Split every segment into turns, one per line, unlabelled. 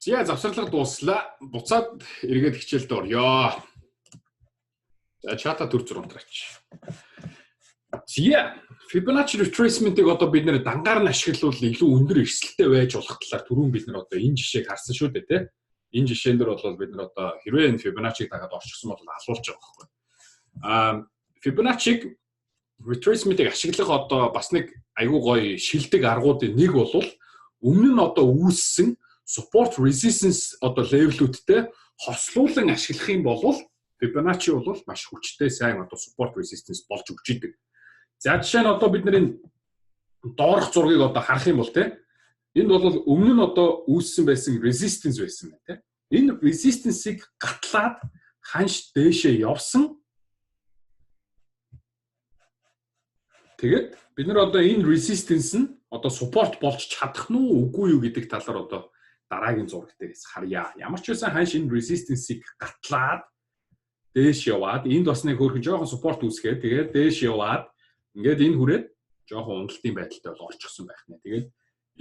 За завсарлага дууслаа. Буцаад эргээд хичээлд орё. За чата төр зурагтраач. За Fibonacci retracement-ыг одоо бид нэр дангаар нь ашиглавал илүү өндөр эрсдэлтэй байж болох талаар түрүүн бид нар одоо энэ жишээг харсан шүү дээ, тэ. Энэ жишээн дээр бол бид нар одоо хэрвээ энэ Fibonacci-г дагаад орчихсон бол алуулж байгаа байхгүй. Fibonacci retracement-ыг ашиглах одоо бас нэг айгүй гоё шилдэг аргуудын нэг бол өмнө нь одоо үүссэн support resistance одоо левелүүдтэй хослуулан ашиглах юм бол Fibonacci бол маш хүчтэй сайн одоо support resistance болж өгч идэг. За жишээ нь одоо бид нэр доорх зургийг одоо харах юм бол те энд бол өмнө нь одоо үүссэн байсан resistance байсан байна те. Энэ resistance-ийг гатлаад ханш дээшээ явсан. Тэгээд бид нар одоо энэ resistance нь одоо support болж чадах нь үгүй юу гэдэг талаар одоо дараагийн зураг дээрээс харъя. Ямар ч байсан ханш энэ resistance-ийг гатлаад дээш яваад энд бас нэг хөрхөн жоохон support үүсгээд тэгээд дээш яваад ингээд энэ хүрээд жоохон уналтын байдалтай бол орчихсон байх нэ. Тэгээд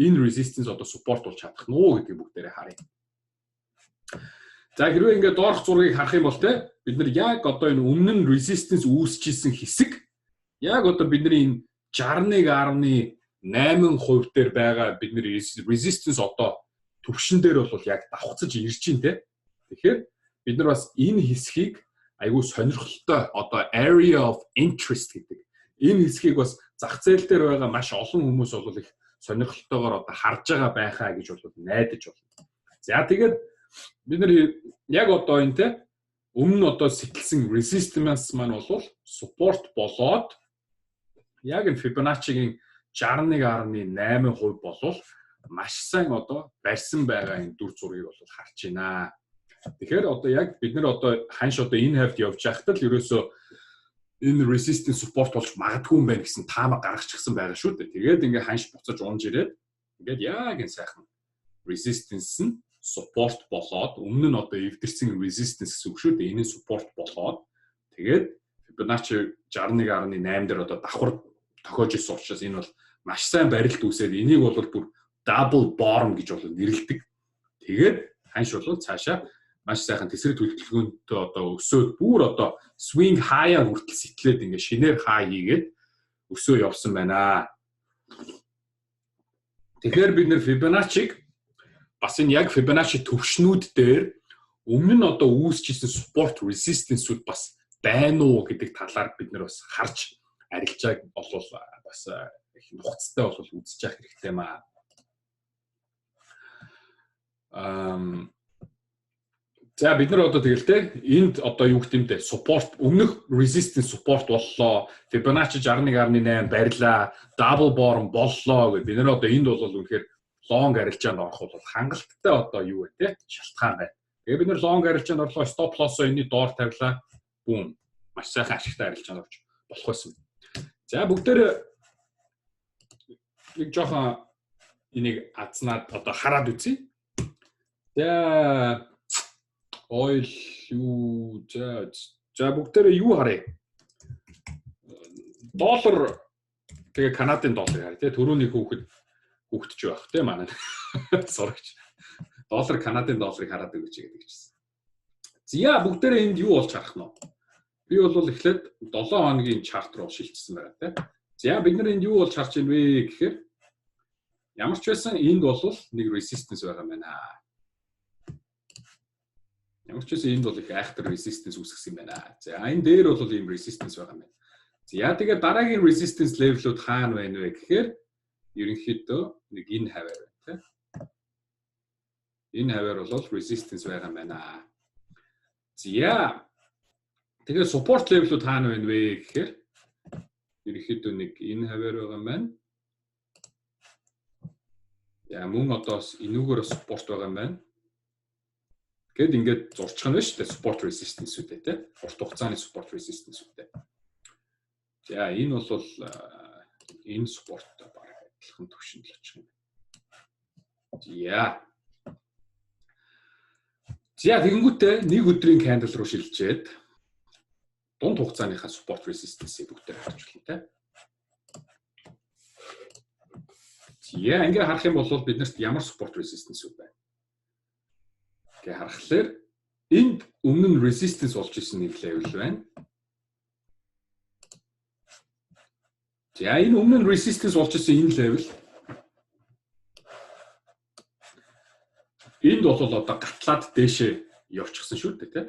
энэ resistance одоо support болж чадах нь уу гэдгийг бүгдээрээ харъя. За хэрвээ ингээд доорх зургийг харах юм бол те бид нар яг одоо энэ өмнө нь resistance үүсчихсэн хэсэг яг одоо бидний энэ 61.8% дээр байгаа бидний resistance одоо төвшин дээр бол яг давхцаж ирж байна те. Тэгэхээр бид нар бас энэ хэсгийг айгүй сонирхолтой одоо area of interest гэдэг энэ хэсгийг бас зах зээл дээр байгаа маш олон хүмүүс бол их сонирхолтойгоор одоо харж байгаа байхаа гэж бол найдаж байна. За тэгээд бид нар яг одоо энэ те өмнө одоо сэтэлсэн resistance маань бол support болоод яг энэ Fibonacci-гийн 61.8% болвол маш сайн одоо барьсан байгаа энэ дүр зургийг бол харж байна. Тэгэхээр одоо яг бид нар одоо ханш одоо энэ хавьд явж байхад л ерөөсөө энэ resistance support болж магадгүй юм байна гэсэн таамаг гаргачихсан байгаа шүү дээ. Тэгээд ингээ ханш буцаж унж ирээд ингээд яг энэ сайхан resistance нь support болоод өмнө нь одоо эвдэрсэн resistance гэсэн үг шүү дээ. Энэ support болоод тэгээд Fibonacci 61.8 дээр одоо давхар тохиож ирсэн учраас энэ бол маш сайн барилт үүсээд энийг бол бүр double bottom гэж бол нэрлэдэг. Тэгээд ханш бол цаашаа маш сайхан тесрэг төлөвлөгөөнтэй одоо өсөөд бүр одоо swing high-а хүртэл сэтлээд ингээ шинээр high хийгээд өсөө явсан байна. Тэгэхээр бид нэр Fibonacci-г бас энэ яг Fibonacci төвшнүүд дээр өмнө нь одоо үүсчихсэн support resistance-үүд бас байна уу гэдэг талаар бид нэр бас харж арилжааг болвол бас их нухацтай бол үзэж явах хэрэгтэй маа. За бид нар одоо тэгэл те энд одоо юу гэх юм те support өмнөх resistance support боллоо. Fibonacci 61.8 барьлаа. Double bottom боллоо гэж бид нар одоо энд бол үнэхээр long арилжаанд орох бол хангалттай одоо юу вэ те шалтгаан байна. Тэгээ бид нар long арилжаанд орлоо stop loss-оо энэний доор тавилаа. Бүүм маш сайхан ашигтай арилжаанд орж болох байсан. За бүгдээр нэг жоохон энийг азнаад одоо хараад үзье. За oil юу за бүгдээрээ юу харъя? Доллар тэгээ Канадын долларыг харъя тий төрөний хүүхдч байх тий манай сурагч. Доллар Канадын долларыг хараад өгч гэдэг чийсэн. За бүгдээрээ энд юу болж харах нь вэ? Би бол эхлээд 7 хоногийн чарт руу шилжсэн байна тий. За бид нар энд юу болж харж байна вэ гэхээр ямар ч байсан энд бол нэг resistance байгаа юм байна. Ямар ч байсан энд бол их айхтар resistance үүсгэсэн юм байна. За энэ дээр бол ийм resistance байгаа юм байна. За тэгээд дараагийн resistance level-үүд хаана байна вэ гэхээр ерөнхийдөө нэг энэ хаваар байна тий. Энэ хаваар бол resistance байгаа юм байна. За тэгээд support level-үүд хаана байна вэ гэхээр ерөнхийдөө нэг энэ хаваар байгаа юм байна. Яа мөн одоо энүүгээр support байгаа юм байна. Гэт ингээд зурчих нь шүү дээ support resistance үдэ тий. Урт хугацааны support resistance үдэ. За энэ бол энэ support-тай баг адилхан төвшөнд л очих юм. За тэгэнгүүтээ нэг өдрийн candle руу шилжээд дунд хугацааныхаа support resistance-ийг бүгдээр харж байна тий. За ингээд харах юм бол биднэрт ямар support resistance үү байна? Гэ харахаар энд өмнө нь resistance болж исэн нэг level байна. За энэ өмнө нь resistance болж исэн энэ level. Энд бол одоо гатлаад дээшээ явчихсан шүү дээ, тийм.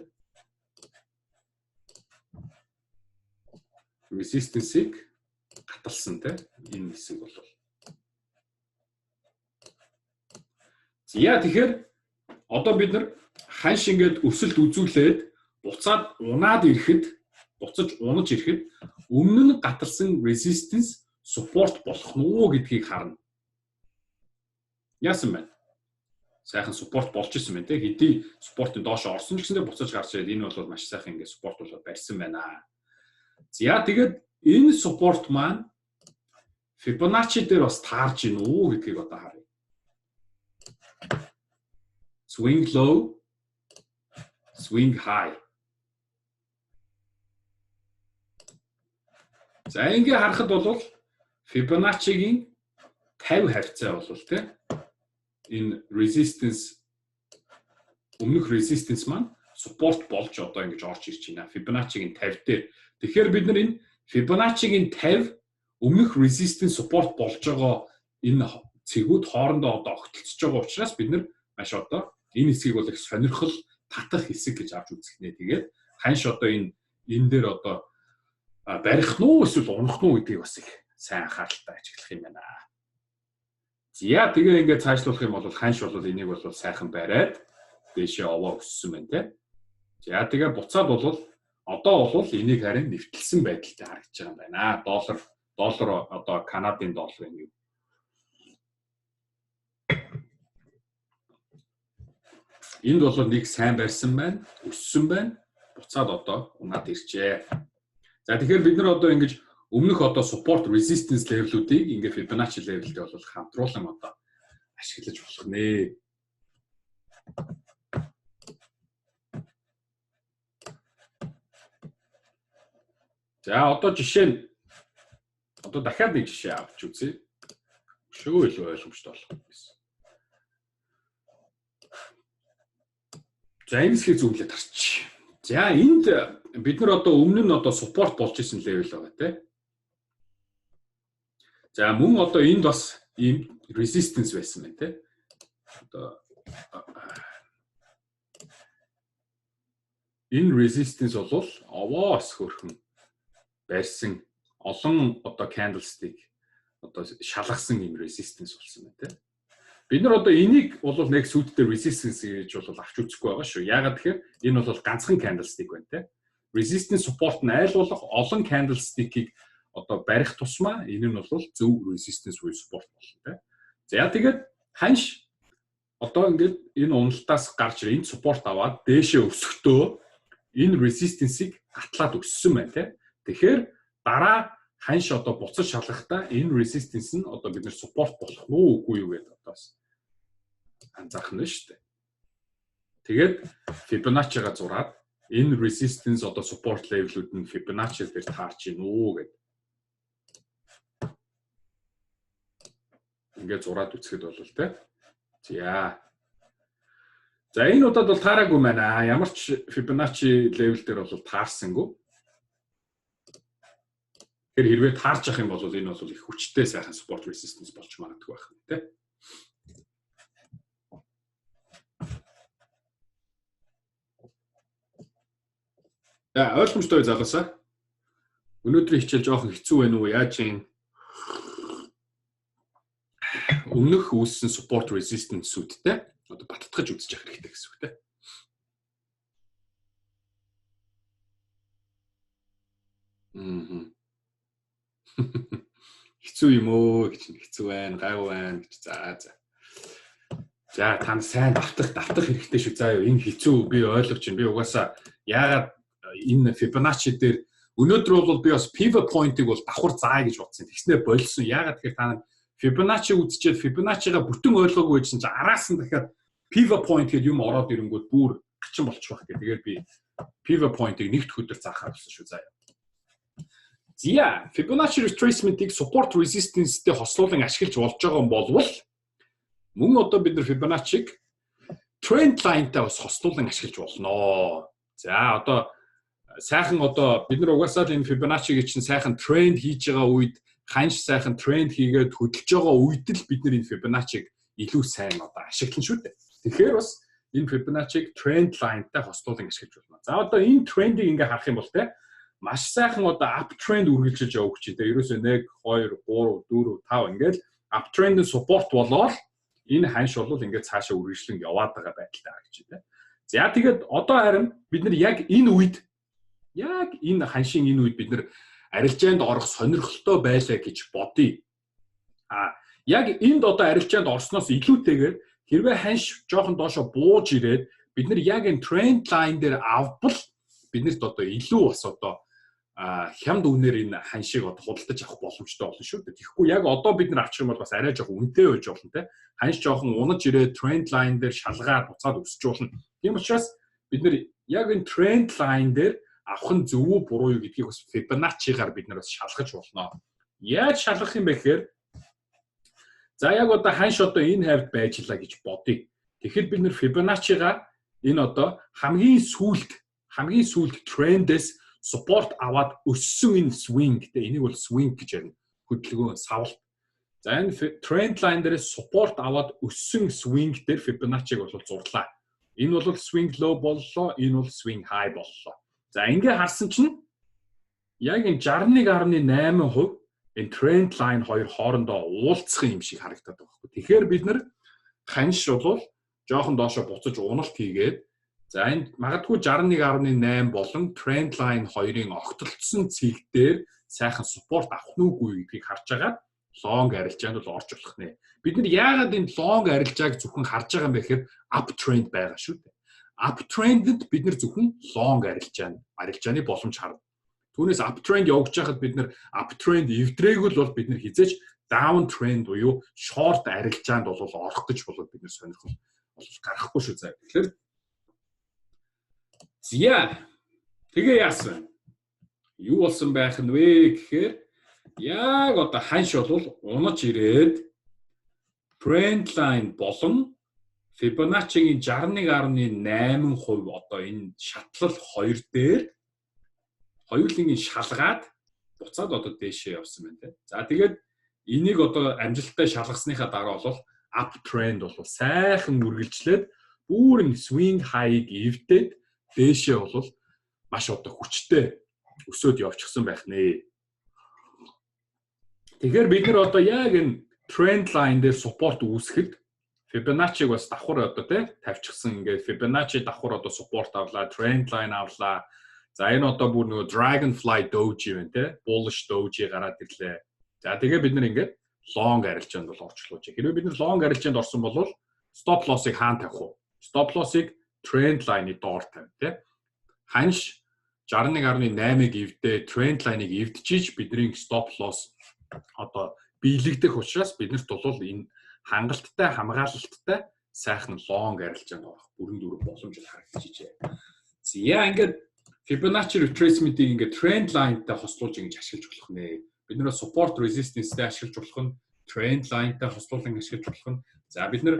Resistance-ийг гаталсан тийм энэ хэсэг бол. За тэгэхээр одоо бид нар ханш ингээд өсөлт үзүүлээд буцаад унаад ирэхэд, буцаж унаж ирэхэд өмнө нь гаталсан resistance support болох нь уу гэдгийг харна. Яасан бэ? Сайхан support болж исэн байна те. Хэдий support-ын доош орсон ч гэсэндээ буцаж гарч ирээд энэ бол маш сайхан ингээд support болоод барьсан байна. За тэгээд энэ support маань Fibonacci дээр бас таарж гин үү гэдгийг одоо харъя. Swing low, swing high. За ингээ харахад бол Fibonacci-гийн 50 хавцаа бол тийм энэ resistance өмнөх resistance маань support болж одоо ингэж орж ирж байна. Fibonacci-гийн 50 дээр. Тэгэхээр бид нар энэ Fibonacci-гийн 50 өмнөх resistance support болж байгаа энэ цэгүүд хоорондоо одоо огтлцож байгаа учраас бид нар маш одоо энэ хэсгийг бол их сонирхол татах хэсэг гэж авч үзэх нэ. Тэгээд ханш одоо энэ дээр одоо барих нь уу эсвэл унах нь уу гэдгийг бас их сайн анхааралтай ажиглах юм байна. За тэгээ ингээд цаашлуулах юм бол ханш бол энийг бол сайхан бариад дээшээ овоо өссөн байна те. За тэгээ буцаад бол одоо бол энийг харин нэвтэлсэн байдалтай харагдаж байгаа юм байна. Доллар одоо Канадын доллар юм. Энд бол нэг сайн барьсан байна, өссөн байна. Буцаад одоо унаад ирчээ. За тэгэхээр бид нар одоо ингэж өмнөх одоо support resistance level-үүдийг ингээ Fibonacci level-тэй бол хамтруулан одоо ашиглаж болох нэ. За одоо жишээ нь одоо дахиад нэг жишээ авч үзье. Шөө илүү ойлгомжтой болох гэсэн. За энэ хэсгийг зөвлөд харчих. За энд бид нар одоо өмнө нь одоо support болж исэн level байгаа тийм. За мөн одоо энд бас ийм resistance байсан байна тийм. Одоо энэ resistance бол овоос хөрхөн барьсан олон одоо candlestick одоо шалгасан ийм resistance болсон байна тийм. Бид нар одоо энийг бол нэг сүд дээр resistance гэж бол авч үзэхгүй байгаа шүү. Яагаад тэгэхээр энэ бол ганцхан candlestick байна тийм. Resistance support нь айл болох олон candlestick-ийг одоо барих тусмаа энэ нь бол зөв resistance support болно тийм. За тэгээд ханш одоо ингээд энэ уналтаас гарч энэ support аваад дээшээ өсөхдөө энэ resistance-ийг гатлаад өссөн байна тийм. Тэгэхээр дараа ханш одоо буцаж шалгахдаа энэ resistance нь одоо бид нэр support болох уу үгүй юу гэдэг одоос анзаарах нь шүү дээ. Тэгээд Fibonacci-га зураад энэ resistance одоо support level-үүд нь Fibonacci дээр таарч гин үү гэдэг. Ингээд зураад үцхэд бол тэ. За энэ удаад бол таараагүй байна. Ямар ч Fibonacci level дээр бол таарсангүй. Тэр хэрвээ таарч ах юм бол энэ бол их хүчтэй сайхан support resistance болж магадгүй байх нь тэ. За ойлгомжтой залуусаа. Өнөөдрийн хичээл жоохон хэцүү байна уу? Яаж юм? Өмнөх үүссэн support resistance-үүдтэй одоо баттгаж үзэж явах хэрэгтэй гэсэн үг тэ. Хэцүү юм уу гэж хэцүү байна, гайв байна гэж за. За та сайн давтах хэрэгтэй шүү. За энэ хэцүү би ойлгож байна. Би угаасаа яагаад энэ Fibonacci дээр өнөөдөр бол би бас pivot point-ыг бол давхар заая гэж бодсон. Тэгснээр болсон. Яагаад тэгэхээр та Fibonacci үзчихээд Fibonacci-га бүтэн ойлгоогүй байсан чинь араас нь дахиад pivot point гэдэг юм ороод ирэнгүүт бүр гачин болчих واخ гэх. Тэгээд би pivot point-ыг нэгд өдөр заахаар болсон шүү. Заяа. Зя Fibonacci retracement-ийг support resistance-тэй хослуулан ашиглаж болж байгаа юм болвол мөн одоо бид нар Fibonacci-г trend line-тай бас хослуулан ашиглаж болно. За одоо сайхан одоо бид нар угаасаа л энэ Fibonacci-г чинь сайхан тренд хийж байгаа үед ханш сайхан тренд хийгээд хөдөлж байгаа үед л бид нар энэ Fibonacci-г илүү сайн одоо ашиглана шүү дээ. Тэгэхээр бас энэ Fibonacci-г trend line-тай хослуулан ашиглаж болно. За одоо энэ трендийг ингээ харах юм бол те маш сайхан одоо uptrend үргэлжилж явах гэж те ерөөсөө 1 2 3 4 5 ингээл uptrend-ийн support болоод энэ ханш бол ингээд цаашаа үргэлжлэн яваад байгаа байдалтай харагдаж байна. За тэгээд одоо харин бид нар яг энэ ханшийн энэ үед бид нар арилжаанд орох сонирхолтой байлаа гэж бодъё. Яг энд одоо арилжаанд орсноос илүүтэйгээр хэрвээ ханш жоохон доошо бууж ирээд бид нар яг энэ тренд лайн дээр авбал биднэрт одоо илүү бас одоо хямд үнээр энэ ханшийг одоо худалдаж авах боломжтой болно шүү дээ. Тэгэхгүй яг одоо бид нар авчих юм бол бас арай жоохон үнэтэй байж болно те. Ханш жоохон унаж ирээд тренд лайн дээр шалгаад буцаад өсөж болно. Тийм учраас бид нар яг энэ тренд лайн дээр авах нь зөв үү буруу юу гэдгийг бас Fibonacci-гаар бид нар бас шалгаж болно. Яаж шалгах юм бэ гэхээр за яг одоо ханш одоо энэ хавьд байжлаа гэж бодъё. Тэгэхээр бид нар Fibonacci-гаар энэ одоо хамгийн сүүлд трендээс support аваад өссөн энэ swing гэдэг энийг бол swing гэж ярина. Хөдөлгөөн савлт. За энэ trend line дээр support аваад өссөн swing дээр Fibonacci-г бол зурлаа. Энэ бол swing low боллоо, энэ бол swing high боллоо. За ингээ харсан чинь яг энэ 61.8% энэ trend line хоёр хоорондоо уулзах юм шиг харагдаад байгаа байхгүй. Тэгэхээр бид нар ханш бол жоохон доошо буцаж уналт хийгээд за энэ магадгүй 61.8 болон trend line хоёрын огтлцсон цэг дээр сайхан support авах нь үгүй гэдгийг харж агаад long арилжаанд бол орж болох нэ. Бид нар яагаад энэ long арилжааг зөвхөн харж байгаа юм бэ гэхээр uptrend байгаа шүү дээ. Uptrend-д бид нар зөвхөн long арилжааны боломж харна. Түүнээс uptrend явж байхад бид нар uptrend эвдрээгүүл бол бид нар хизээч downtrend буюу short арилжаанд бол орох гэж болоод бид нар сонирхол бол гарахгүй шүү заа. Тэгэхээр тэгээ яасан? Юу болсон байх нь вэ гэхээр яг одоо ханш бол унаж ирээд trend line болон Fibonacci-гийн 61.8% одоо энэ шатлал 2 дээр хоёулынгийн шалгаад буцаад одоо дээшээ явсан байна те. За тэгээд энийг одоо амжилттай шалгасныхаа дараа бол uptrend бол сайхан үргэлжлээд бүрэн swing high-ыг эвдээд дээшээ бол маш одоо хүчтэй өсөөд явчихсан байх нэ. Тэгэхээр бид нар одоо яг энэ trend line дээр support үүсгэхэд Fibonacci-г бас давхар одоо тий тавьчихсан ингээд Fibonacci давхар одоо support авлаа, trend line авлаа. За энэ одоо бүр нөгөө Dragonfly Doji байна тий bullish Doji гараад ирлээ. За тэгээ бид нар ингээд long арилжаанд бол орчлооч. Хэрвээ бид нар long арилжаанд орсон бол stop loss-ыг хаана тавих вэ? Stop loss-ыг trend line-ы доор тавь тий. Ханш 61.8-ыг эвдээ trend line-ыг эвдчихиж бидний stop loss одоо биелэгдэх учраас биднэрт бол энэ хангалттай хамгаалалттай сайхан long арилжаанд орох бүрэн дүр боломж харагдчихжээ. За ингээд Fibonacci retracement-ийг ингээд trend line-тай хослуулж ингэж ашиглаж болох нэ. Бид нэр support resistance-тэй ашиглаж болох нь, trend line-тай хослуулан ашиглаж болох нь. За бид нэр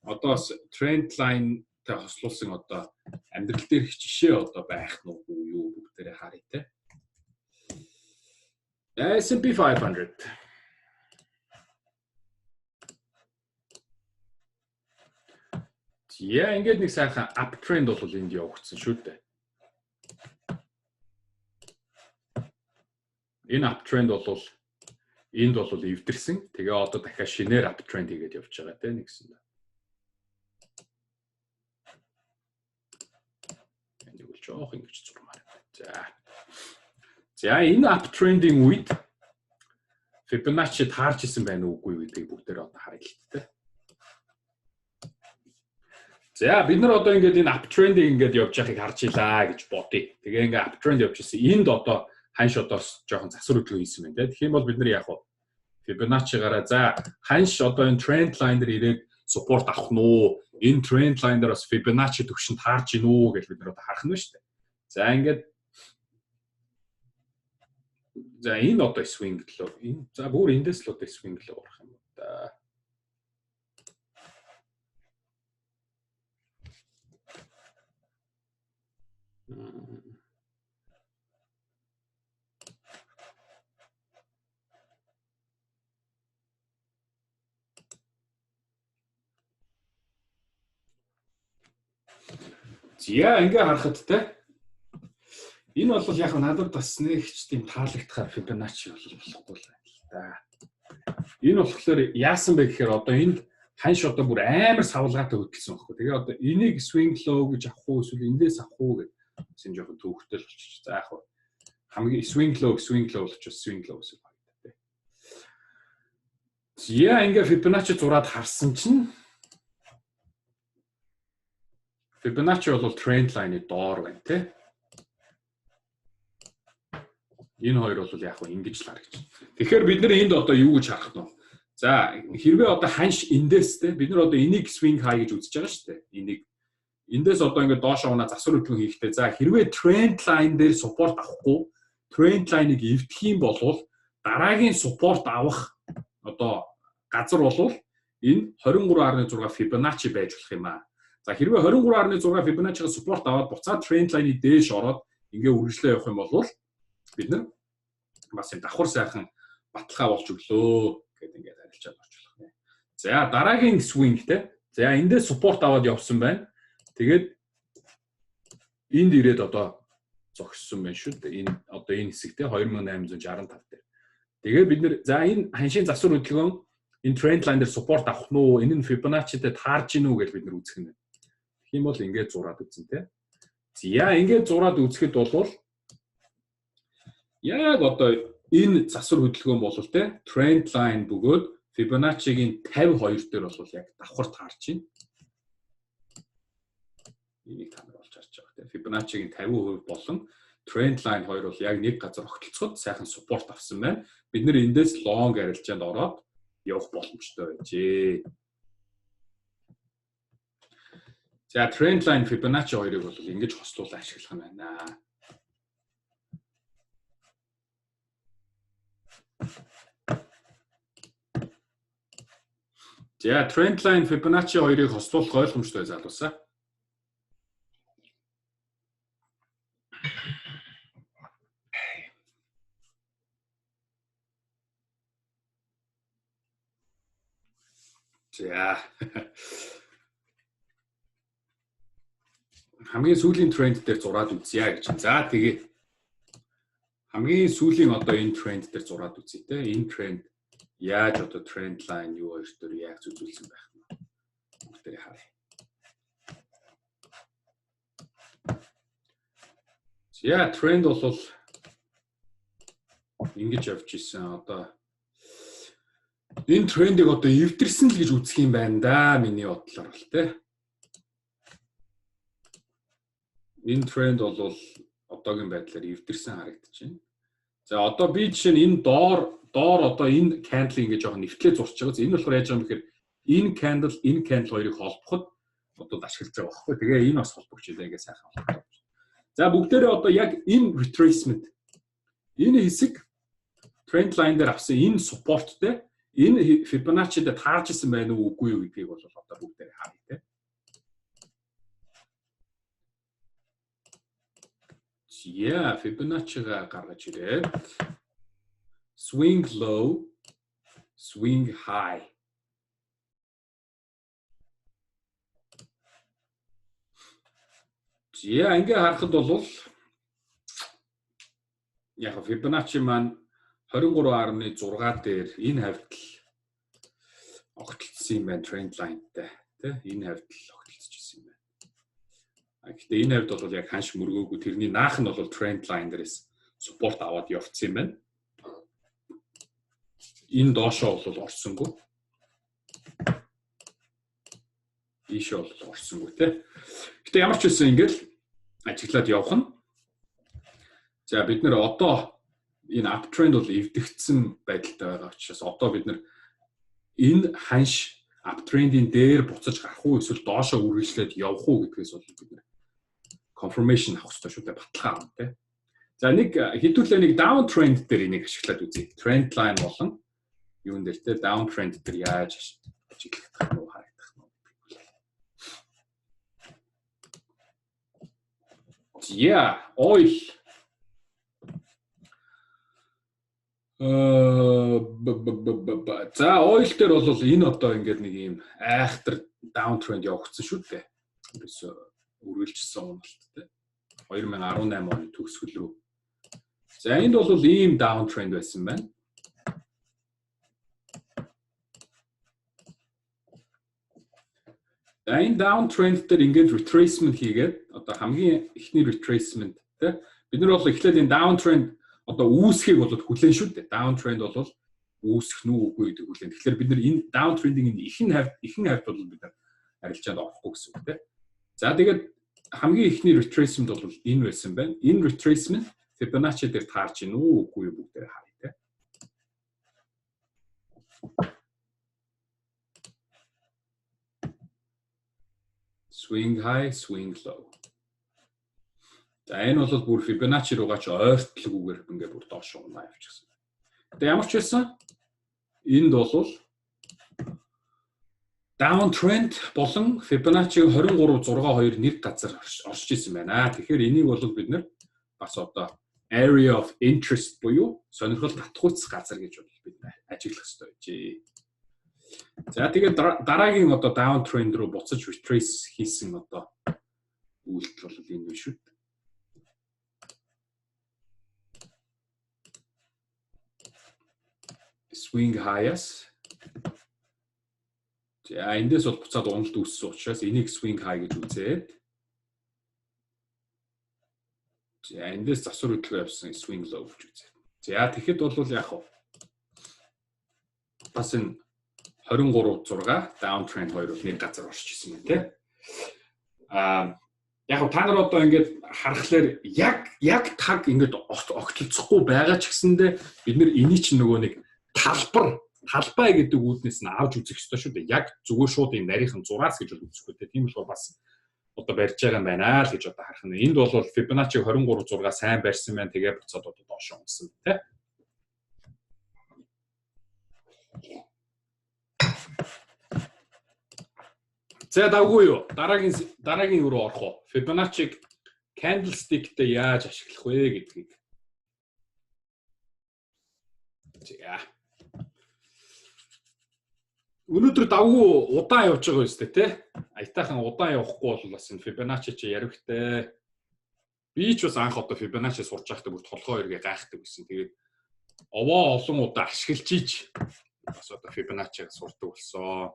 одоо trend line-тай хослуулсан одоо амьдрал дээр их жишээ одоо байх нь юу бүгдээрээ харъя те. S&P 500. Яа ингээд нэг сайхан uptrend бол энд явагдсан шүү дээ. Энэ uptrend бол энд бол эвдэрсэн. Тэгээ одоо дахиад шинээр uptrend хийгээд явж байгаа те нэгсэн. Энийг бол жоох ингэж зурмаар. За энэ uptrend-ийн үед Fibonacci таарч исэн байна уугүй гэдгийг бүгдээр одоо харъя л те. За бид нар одоо ингээд энэ uptrend-ийг ингээд явж байгааг харж илаа гэж бодъё. Тэгээ ингээд uptrend явж исэн. Энд одоо ханш одоос жоохон засвар хөдөлгөөн хийсэн байна те. Тэгэх юм бол бид нар яах вэ? Fibonacci-гаараа за ханш одоо энэ trend line дээр ирээд support авах нь уу? Энэ trend line дээр бас Fibonacci төвшин таарч ийн үү гэж бид нар одоо харах нь шүү дээ. За ингээд за энэ одоо swing лөө. Энэ за бүр эндээс л одоо swing лөө орох юм да. За ингээ харахад те энэ бол яг надад бас нэг ч тийм таалагдахаар Fibonacci бол болохгүй л байна л да. Энэ болохоор яасан бэ гэхээр одоо энд ханш одоо бүр амар савлгаатай хөдөлсөн байхгүй. Тэгээ одоо энийг swing low гэж авах уу эсвэл эндээс авах уу гэдэг энэ жоохон төвөгтэй болчих. За яг хамгийн swing low болчих swing low гэсэн байна. За ингээ Fibonacci зураад харсан чинь Fibonacci бол trend line-ы доор байна те. Энэ хоёр бол яг ингэж л харагдаж байна. Тэгэхээр бид нэр энд одоо юу гэж харах нь вэ? За хэрвээ одоо ханш эндээс те бид нар одоо энийг swing high гэж үзэж байгаа шүү дээ. Энийг эндээс одоо ингээд доош унаа засвар хөдөлгөөн хийхдээ за хэрвээ trend line дээр support авахгүй trend line-ыг эвдэх юм бол дараагийн support авах одоо газар бол энэ 23.6 Fibonacci байж болох юм аа. За хэрвээ 23.6 Fibonacci-га support аваад буцаад trend line-ы дээш ороод ингээ үргэлжлээ явах юм бол бид нар бас энэ давхар сайхан баталгаа болж өглөө гэдэг ингээд харилцаад орчлох нэ. За дараагийн swing те. За эндээ support аваад явсан байна. Тэгээд энд ирээд одоо зогссон байна шүү дээ. Энэ одоо энэ хэсэг те 2865 дээр. Тэгээд бид нэр за энэ ханшийн засвар хөдөлгөөн энэ trend line дээр support авах нь уу? Энэ нь Fibonacci-тэй таарж гинүү гэж бид нар үзэх нь. Тэгэх юм бол ингээд зураад үзэн те. За ингээд зураад үзэхэд бол яг одоо энэ засвар хөдөлгөөн бол те trend line бөгөөд Fibonacci-гийн 52 дээр бол яг давхар таарч байна. Энийг та нар олж харж байгаа те. Fibonacci-гийн 50% болон trend line 2 бол яг нэг газар огтлцоход сайхан support авсан байна. Бид нэр эндээс long арилжаанд ороод явах боломжтой байжээ. За trend line Fibonacci 2-ыг бол ингэж хослуулан ашиглах юм байна. За trend line Fibonacci 2-ыг хослуулах ойлгомжтой залуусаа. За хамгийн сүүлийн тренд дээр зураад үзье гэж. За тэгээ хамгийн сүүлийн одоо энэ тренд дээр зураад үзье те. Энэ тренд яаж одоо trend line юу хоёр дээр яг зүзүүлсэн байх нь. Бүгдээ харъя. За тренд бол ингэж явж исэн одоо энэ трендийг одоо эвдэрсэн л гэж үзэх юм байна да миний бодлоор бол те. Энэ тренд бол одоогийн байдлаар эвдэрсэн харагдаж байна. За одоо би жишээ нь энэ доор одоо энэ candle ингэж жоохон нэвтлээ зурч байгаа. Энэ болохоор яаж байгаа юм гэхээр энэ candle хоёрыг холбоход одоо ашиглаж байгаа байхгүй. Тэгээ энэ бас холбогч илээгээ сайхан холбоо. За бүгдээрээ одоо яг энэ retracement энэ хэсэг trend line дээр авсан энэ supportтэй энэ Fibonacci-д таарж исэн байна уу үгүй юу гэдгийг бол одоо бүгдээрээ харъя те. Yeah, Fibonacci-га гаргаж ирээд swing low, swing high. Yeah, ингээ харахад бол яг Fibonacci маань 23.6 дээр энэ хавьтал огтлцсон юм байна trend line-тай тий энэ хавьтал огтлцож ирсэн юм байна. Гэхдээ энэ хавьд бол яг ханш мөргөөгүй тэрний наах нь бол trend line дээрээс support аваад явцсан юм байна. Энэ доошоо бол орсонгүй. Ийшээ бол орсонгүй тий. Гэтэ ямар ч үсэн ингээл ажиглаад явах нь. За бид нэр одоо энэ uptrend бол эвдэгдсэн байдалтай байгаа учраас одоо бид нэр энэ ханш uptrend-ийн дээр буцаж гарах уу эсвэл доошоо үргэлжлээд явах уу гэдгээс бол бид нэр confirmation авах хэрэгтэй шүү дээ баталгаа авах тий. За нэг хэдүүлээ нэг downtrend дээр энийг ашиглаад үзье. Trend line болон юун дээр тий downtrend дээр яаж ажиглах нь харагдах нь. Yeah, oil за oil дээр бол энэ одоо ингээд нэг юм айхтар downtrend явагдсан шүү дээ. Ерөөсөө үргэлжилсэн уналттай. 2018 оны төгсгөл рүү. За энд бол ийм downtrend байсан байна. За энэ downtrend дээр ингээд retracement хийгээд одоо хамгийн ихний retracement те бид нар бол эхлээд энэ downtrend одоо үүсхийг бол хүлээн шүү дээ. Downtrend бол үүсэх нь үгүй гэдэг хүлээн. Тэгэхээр бид нар энэ downtrending-ийн ихэнх хавьд бол бид нар арилжаанд орохгүй гэсэн үг те. За тэгээд хамгийн ихний retracement бол энэ байсан байна. Энэ retracement Fibonacci дээр таарч ийн үү үгүй юу бүгдээр харъя те. Swing high, swing low. За энэ бол бүр Fibonacci руугаа ч ойртлоггүйгээр ингээ бүр доош унаа явчихсан. Тэгээ ямар ч байсан энд бол downtrend болон Fibonacci 23.62 нэг газар орж исэн байна. Тэгэхээр энийг бол бид нэр бас одоо area of interest буюу сонирхол татгууц газар гэж бид ажиглах хэрэгтэй байжээ. За тэгээд дараагийн одоо downtrend руу буцаж retrace хийсэн одоо үйлдэл бол энэ биш үү? Swing highs. За эндээс бол буцаад уналт үүссэн учраас энийг swing high гэж үзээд за эндээс засвар хөдөлгөөн явсан swing low гэж үзээд. За тэгэхэд бол яг хав бас энэ 23.6 downtrend 2 бол нэг газар орж исэн юм тий. Яг та нар одоо ингээд харахаар яг таг ингээд огтлцохгүй байгаа ч гэсэндээ бид нэр энийг чинь нөгөө нэг талбай гэдэг үүднээс нь авч үзэх ёстой шүү дээ. Яг зүгээр шууд юм нарийнхан зураас гэж бол үзэхгүй дээ. Тийм болохоор бас одоо барьж байгаа юм байна л гэж одоо харах нь. Энд бол Fibonacci 23.6 сайн барьсан байна. Тэгээ буцаад одоо доош унсан тий. За давгүй юу? Дараагийн руу орох уу? Fibonacci candlestick-тэй яаж ашиглах вэ гэдгийг. За. Өнөөдөр давгүй удаан явж байгаа юм шүү дээ, тий? Аятайхан удаан явахгүй бол бас энэ Fibonacci чи яривхтэй. Би ч бас анх одоо Fibonacci сурч байхдаа бүр толгой эргээ гайхдаг байсан. Тэгээд овоо олон удаа ашиглаж ийж бас одоо Fibonacci сурдаг болсон.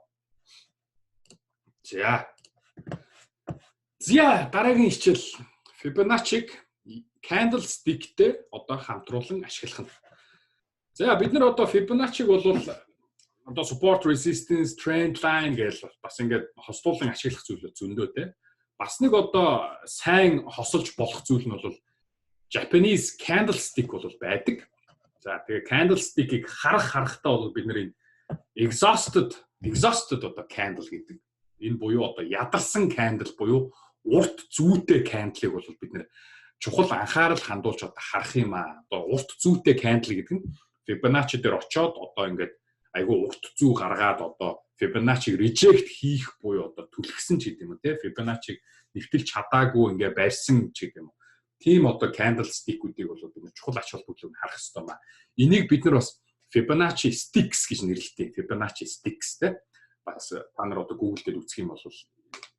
За дараагийн хичээл Fibonacci candlestick-тэй одоо хамтруулан ашиглах нь. За бид нар одоо Fibonacci-г бол одоо support resistance trend line гэж бас ингээд хостуулан ашиглах зүйл зөндөө те. Бас нэг одоо сайн хосолж болох зүйл нь бол Japanese candlestick бол байдаг. За тэгээ candlestick-ийг харахтаа бол бид нэр exhausted одоо candle гэдэг. Энэ буюу одоо ядарсан candle буюу урт зүйтэй candle-ыг бол бид нэр чухал анхаарал хандуулж одоо харах юм аа. Одоо урт зүйтэй candle гэдэг нь Fibonacci дээр очиод одоо ингээд айгүй урт зүү гаргаад одоо Fibonacci reject хийх буюу одоо түлхсэн ч гэдэг юм те. Fibonacci нэвтэлж чадаагүй ингээ барьсан ч гэдэг юм. Тийм одоо candlestick-үүдийг бол бид чухал ач холбогдлыг харах хэрэгтэй маа. Энийг бид нар бас Fibonacci sticks гэж нэрлэдэг. Fibonacci sticks те. Бас та нар одоо Google дээр үзэх юм бол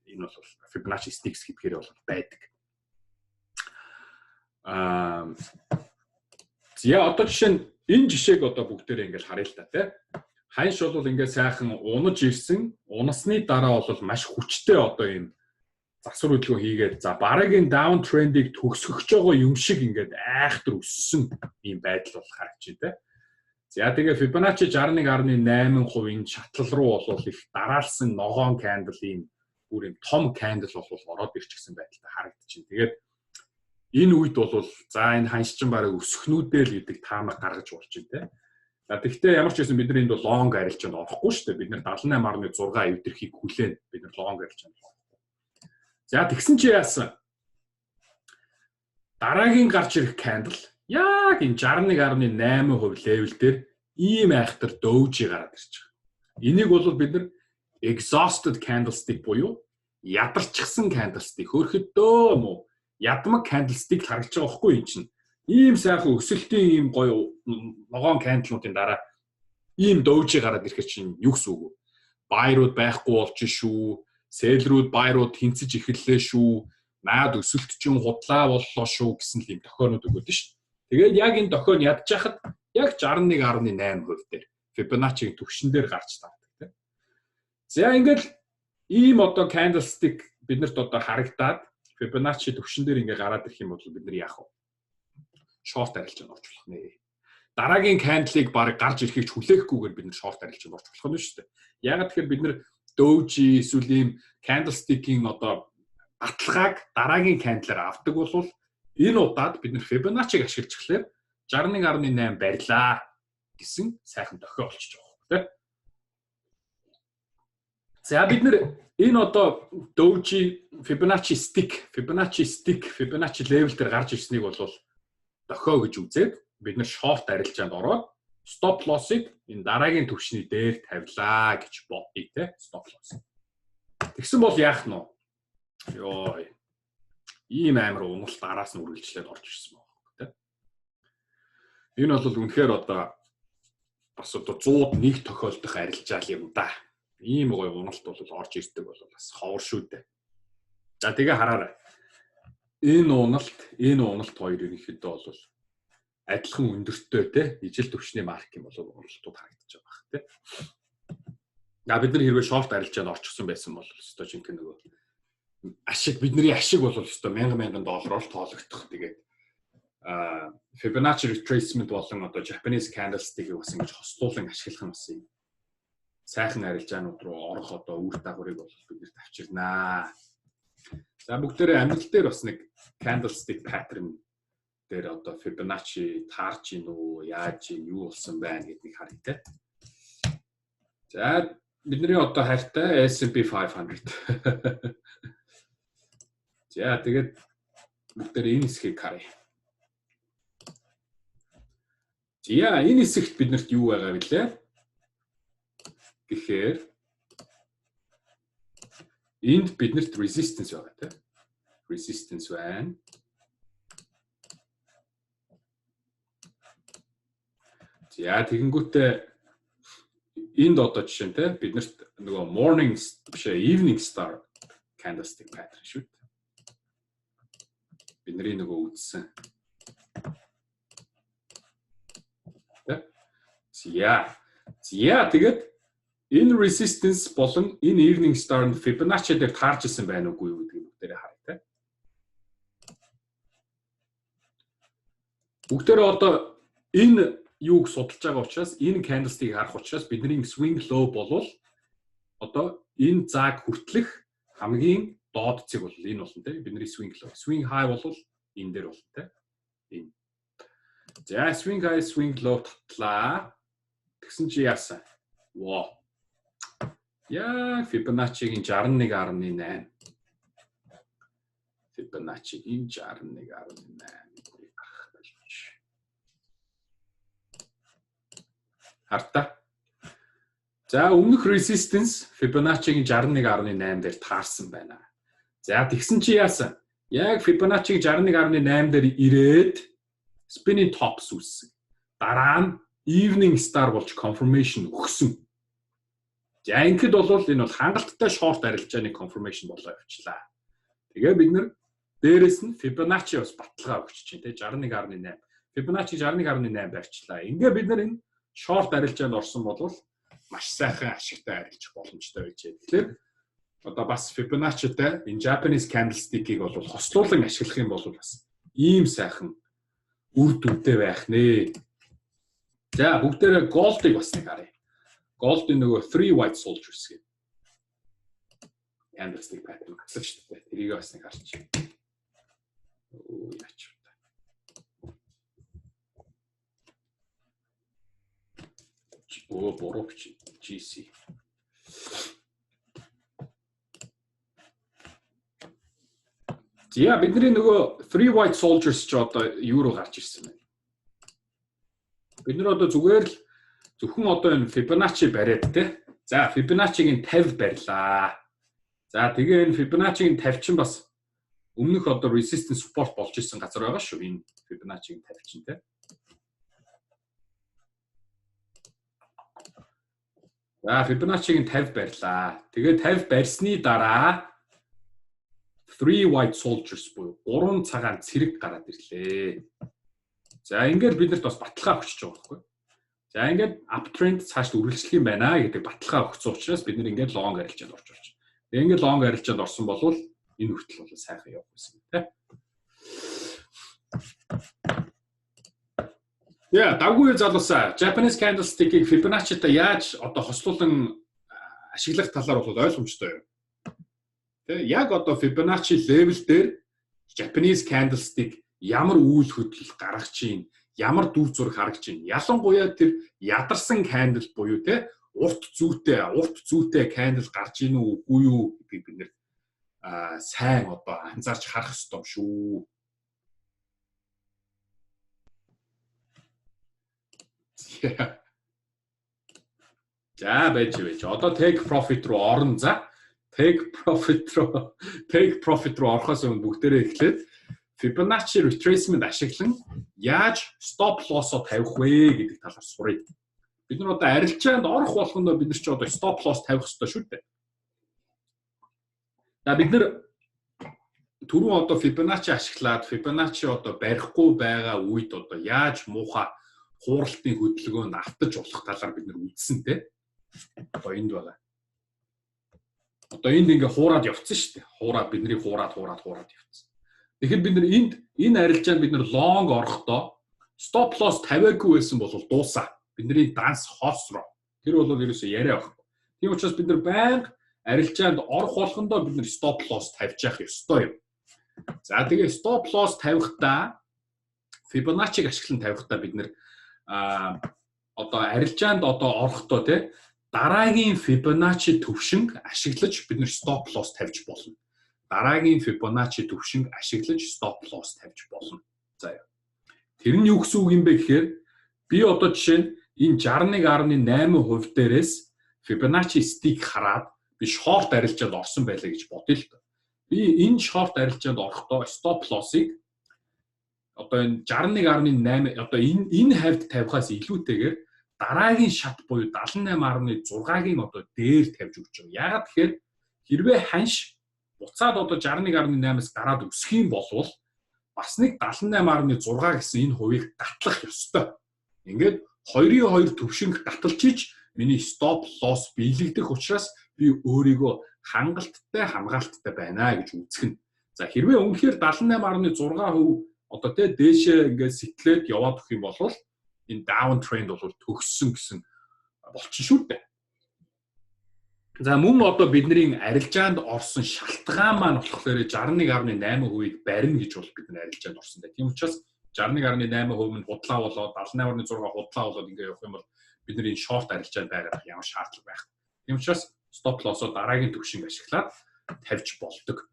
энэ бол Fibonacci sticks гэдгээр бол байдаг. За одоо жишээ нь энэ жишээг одоо бүгдээрээ ингээл харъя л та тий. Ханш бол ингээд сайхан унаж ирсэн. Унасны дараа бол маш хүчтэй одоо ийм засвар хөдөлгөөн хийгээд за бараагийн down trend-ийг төгсгөж байгаа юм шиг ингээд айхтар өссөн ийм байдал бол харагдчих тий. За тэгээ Fibonacci 61.8% шатлал руу бол их дараалсан ногоон candle ийм бүр юм том candle бол ороод ирчихсэн байдалтай харагдчихэв. Тэгээд энэ үед бол за энэ ханшчин бараг өсөхнүүдээ л гэдэг таамаг гаргаж болж байна те. За тэгвэл ямар ч байсан бид нар энд бол long арилжаанд орохгүй шүү дээ. Бид нар 78.6 эвдэрхийг хүлээн бид нар long арилжаанд орохгүй. За тэгсэн чи яасан? Дараагийн гарч ирэх candle яг энэ 61.8% level дээр ийм айхтар дөөжи гараад ирж байгаа. Энийг бол бид нар exhausted candlestick буюу ядарчихсан candlestick хөрхөдөө мó ядмаг candlestick харагдаж байгаа байхгүй юм чинь. Ийм сайхан өсөлтийн ийм гоё ногоон candle-уудын дараа ийм дөөжи гараад ирэхэд чинь юу гэсэн үг вэ? Buy-рууд байхгүй болж шүү. Sell-рууд buy-рууд тэнцэж эхэллээ шүү. наад өсөлт чинь худлаа боллоо шүү гэсэн л юм тохионууд өгöd шүү. Тэгээд яг энэ тохион ядж хахад яг 61.8% дээр Fibonacci-гийн түвшин дээр гарч таардаг тийм. За ингээд ийм одоо candlestick биднэрт одоо харагдаад Fibonacci түвшин дээр ингээ гараад ирэх юм бол бид нар яах вэ? Short арилжаанд орж болох нэ. Дараагийн candle-ыг баг гарч ирэхийг хүлээхгүйгээр бид нар short арилжаанд орж болох нь шүү дээ. Яг тэгэхээр бид нар doji эсвэл ийм candlestick-ийн одоо баталгааг дараагийн candle-аар авдаг бол энэ удаад бид нар Fibonacci-г ашиглаж эхлэхээр 61.8 барьлаа гэсэн сайхан тохиол болчихж байгаа юм тийм. За бид нар энэ одоо doji Fibonacci stick, Fibonacci level дээр гарч ирснийг бол дохио гэж үзээд бид нар short арилжаанд ороод stop loss-ыг энэ дараагийн түвшний дээр тавилаа гэж бодъё те stop loss. Тэгсэн бол яах нь вэ? Йоо. Ийм амар уналт араас нь үргэлжлээд орж ирсэн байна те. Энэ бол үнэхээр одоо бас одоо 101 тохиолдох арилжаал юм да. Ийм гоё уналт бол орж ирдэг бол бас ховор шүү дээ. За тэгээ хараарай. Энэ уналт хоёр ерөнхийдөө бол адилхан өндөртөө те ижил төвчний марк юм бол уналтууд харагдаж байгаа бах те. Бид нар хэрвээ short арилжаанд орчихсон байсан бол өстой жинхэнэ нөгөө ашиг бидний ашиг бол өстой $1000 тоологдох. Тэгээд Fibonacci retracement болон одоо Japanese candlestick-ийг бас ингэж хослуулан ашиглах нь бас юм. Сайхан арилжаанууд руу орох одоо үр дагаврыг бол бид нэр тавьчирнаа. За бүгдээрээ амьдрал дээр бас нэг candlestick pattern дээр одоо Fibonacci таарч ийн үү, яаж ийн, юу болсон байна гэдгийг харъя те. За бидний одоо хайртай S&P 500. За тэгээд бүгдээрээ энэ хэсгийг харъя. За энэ хэсэгт биднэрт юу байгаа вэ? Гэхээр энд биднэрт resistance байгаа тийм. Resistance байна. За тэгэнгүүтээ энд одоо жишээ нь тийм биднэрт нөгөө morning биш evening star candlestick pattern шүү дээ. Бидний нөгөө үзсэн. За тэгээд энэ resistance болон энэ evening star-ын Fibonacci дээр таарч ирсэн байна уугүй юу гэдгийг бүгдээрээ харъя те. Бүгдээрээ одоо энэ юуг судалж байгаа учраас энэ candlestick-ийг харах учраас бидний swing low болвол одоо энэ зааг хүртэлх хамгийн доод цэг бол энэ болно те. Бидний swing low. Swing high болвол энэ дээр болно те. Энэ. За swing high, swing low татлаа. Тэгсэн чи яасан? Wow. Яа, Fibonacci-гийн 61.8. Fibonacci-гийн 61.8 хартаа. За өмнөх resistance Fibonacci-гийн 61.8 дээр таарсан байна. За тэгсэн чи яасан? Яг Fibonacci-гийн 61.8 дээр ирээд spinning tops үүссэн. Дараа нь evening star болж confirmation өгсөн. За ингээд бол энэ бол хангалттай short арилжааны confirmation болоо явчлаа. Тэгээ бид нэр дээрэс нь Fibonacci бас баталгаа өгч чинь тий 61.8. Fibonacci 61.8 барьчлаа. Ингээ бид нар энэ short арилжаанд орсон бол маш сайхан ашигтай арилжих боломжтой байж байна. Тэгэхээр одоо бас Fibonacci-тай энэ Japanese candlestick-ийг бол хослуулан ашиглах юм бол бас ийм сайхан үр дүнтэй байх нэ. За бүгдээрээ gold-ыг бас нэг харъя. Gold-ийн нөгөө 3 white soldiers гэх candlestick pattern гэсэн шүү дээ. Тэрийг бас нэг харчих. Оо яач вэ? Оо бороо GC. За бидний нөгөө 3 white soldiers ч одоо юу руу гарч ирсэн байна. Бид нар одоо зүгээр л зөвхөн одоо энэ Fibonacci бариад те. За Fibonacci-гийн 50 барьлаа. За тэгээ энэ Fibonacci-гийн 50 чинь бас өмнөх одоо resistance support болж исэн газар байгаа шүү. Энэ Fibonacci-гийн 50 чинь те. За Fibonacci-гийн 50 барьлаа. Тэгээ 50 барьсны дараа 3 white soldiers буюу 3 цагаан цэрэг гараад ирлээ. За ингээд биднэрт бас баталгаа өгч байгаа байхгүй. За ингээд uptrend цааш үргэлжлэх юм байна гэдэг баталгаа өгсөн учраас бид нэр ингээд long арилжаанд орж орж. Тэгээ ингээд long арилжаанд орсон болвол энэ хүртэл бол сайхан явах гэсэн тийм. Яа, даггүй залуусаа Japanese candlestick-ийг Fibonacci-тай яаж одоо хослуулан ашиглах талаар бол ойлгомжтой юм. Тэ яг одоо Fibonacci level дээр Japanese candlestick ямар үйл хөдлөл гаргаж чинь, ямар дүр зураг харагч чинь. Ялангуяа тэр ядарсан candle буюу тэ урт зүйтэй candle гарч ийн үгүй юу гэдгийг бид нэр сайн одоо анзаарч харах ёстой шүү. За байж. Одоо take profit руу орно. За take profit руу орохоос өмнө бүгдээрээ эхлээд Fibonacci retracement ашиглан яаж stop loss-о тавих вэ гэдэг талаар суръя. Бид нар одоо арилжаанд орох болгондоо бид нар ч одоо stop loss тавих хэрэгтэй шүү дээ. За бид нар түрүүн одоо Fibonacci ашиглаад Fibonacci одоо барихгүй байгаа үед одоо яаж муухай хууралтын хөдөлгөөнд автаж болох талаар бид нар үзсэн те. Одоо энд байгаа. Одоо энд ингээ хуураад явцсан шүү дээ. Бидний хуураад явцсан. Тэгэхээр бид нар энэ арилжаанд бид нар long орохдоо stop loss тавиагүй байсан бол дуусаа. Бидний данс хоосроо. Тэр бол ерөөсөө яриа байхгүй. Тийм учраас бид нар байнга арилжаанд орох болгондоо бид нар stop loss тавьж явах ёстой юм. За тэгээ stop loss тавихдаа Fibonacci-г ашиглан тавихдаа бид нар одоо арилжаанд одоо орохдоо те дараагийн Fibonacci төвшинг ашиглаж бид нар stop loss тавьж болно. Дараагийн Fibonacci төвшинг ашиглаж stop loss тавьж болно. За тэр нь юу гэсэн үг юм бэ гэхээр би одоо жишээ нь энэ 61.8% дээрээс Fibonacci stick хараад би short арилжаанд орсон байлаа гэж бодъё л доо. Би энэ short арилжаанд орохдоо stop loss-ыг одоо энэ 61.8 одоо энэ хавьд тавихаас илүүтэйгээр дараагийн шат буюу 78.6-гийн одоо дээр тавьж өгч байгаа. Яагаад тэгэхээр хэрвээ ханш буцаад одоо 61.8-аас гараад өсөх юм болвол бас нэг 78.6 гэсэн энэ хувийг гатлах ёстой. Ингээд 2-2 төвшинг гаталчиж миний stop loss биелэгдэх учраас би өөрийгөө хамгаалттай байна гэж үзэх нь. За хэрвээ үнэхээр 78.6% одоо тэ дээшээ ингээд сэтлээд яваад өгөх юм бол энэ down trend бол төгссөн гэсэн болчих шүү дээ. За мөн одоо бидний арилжаанд орсон шалтгаан маань болохоор 61.8%-ийг барина гэж бол бид нар арилжаанд орсон дээ. Тийм учраас 61.8% нь худлаа болоод 78.6 худлаа болоод ингээд явах юм бол бид нар энэ short арилжаанд байгаад ямар шаардлага байх. Тийм учраас stop loss-оо дараагийн төвшинг ашиглаад тавьж болдог.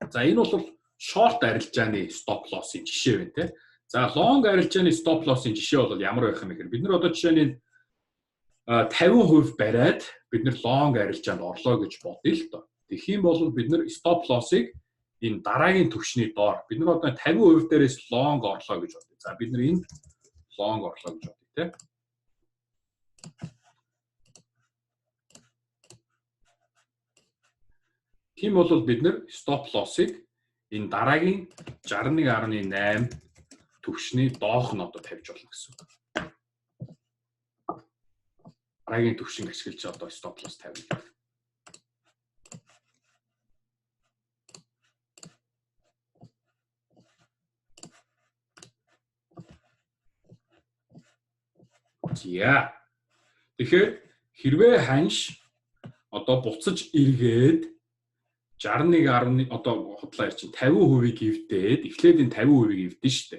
За энэ бол short арилжааны stop loss-ийн жишээ байна те. За long арилжааны stop loss-ийн жишээ бол ямар байх юм бэ гэхээр бид нар одоо жишээ нь 50% бариад бид нар long арилжаанд орлоо гэж бодъё л доо. Тэгэх юм бол бид нар stop loss-ыг энэ дараагийн төвшний доор бид нар одоо 50% дээрээс long орлоо гэж бодъё. За бид нар энд long орлоо гэж бодъё те. Тийм бол бид нар stop loss-ыг энэ дараагийн 61.8 төвшний доох нь одоо тавьж болно гэсэн үг. Дараагийн төвшинг ашиглаж одоо stop loss тавьж байна. За. Тэгэхээр хэрвээ ханш одоо буцаж эргээд 61 одоо худлаа чинь 50%-ийг эвдээд эхлээд энэ 50%-ийг эвдэн штэ.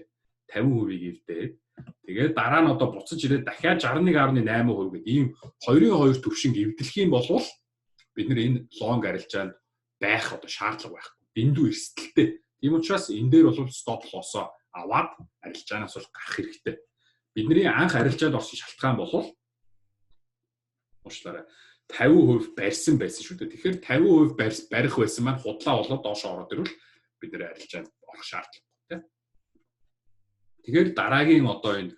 50%-ийг эвдээд тэгээд дараа нь одоо буцаж ирээд дахиад 61.8% гэдэг ийм 2-2 төвшинг эвдэлэх юм бол бид нэр энэ long арилжаанд байх одоо шаардлага байхгүй. Дэндүү эрсдэлтэй. Тийм учраас энэ дээр бол stop loss-оо аваад арилжаанаас бол гарах хэрэгтэй. Бидний анх арилжаанд орсон шалтгаан бол уучлаарай 50% барьсан байсан шүү дээ. Тэгэхээр 50% барих байсан маань худлаа болоод доош ороод ирвэл бид нэр арилжаанд орох шаардлагатай. Тэгэхээр дараагийн одоо энэ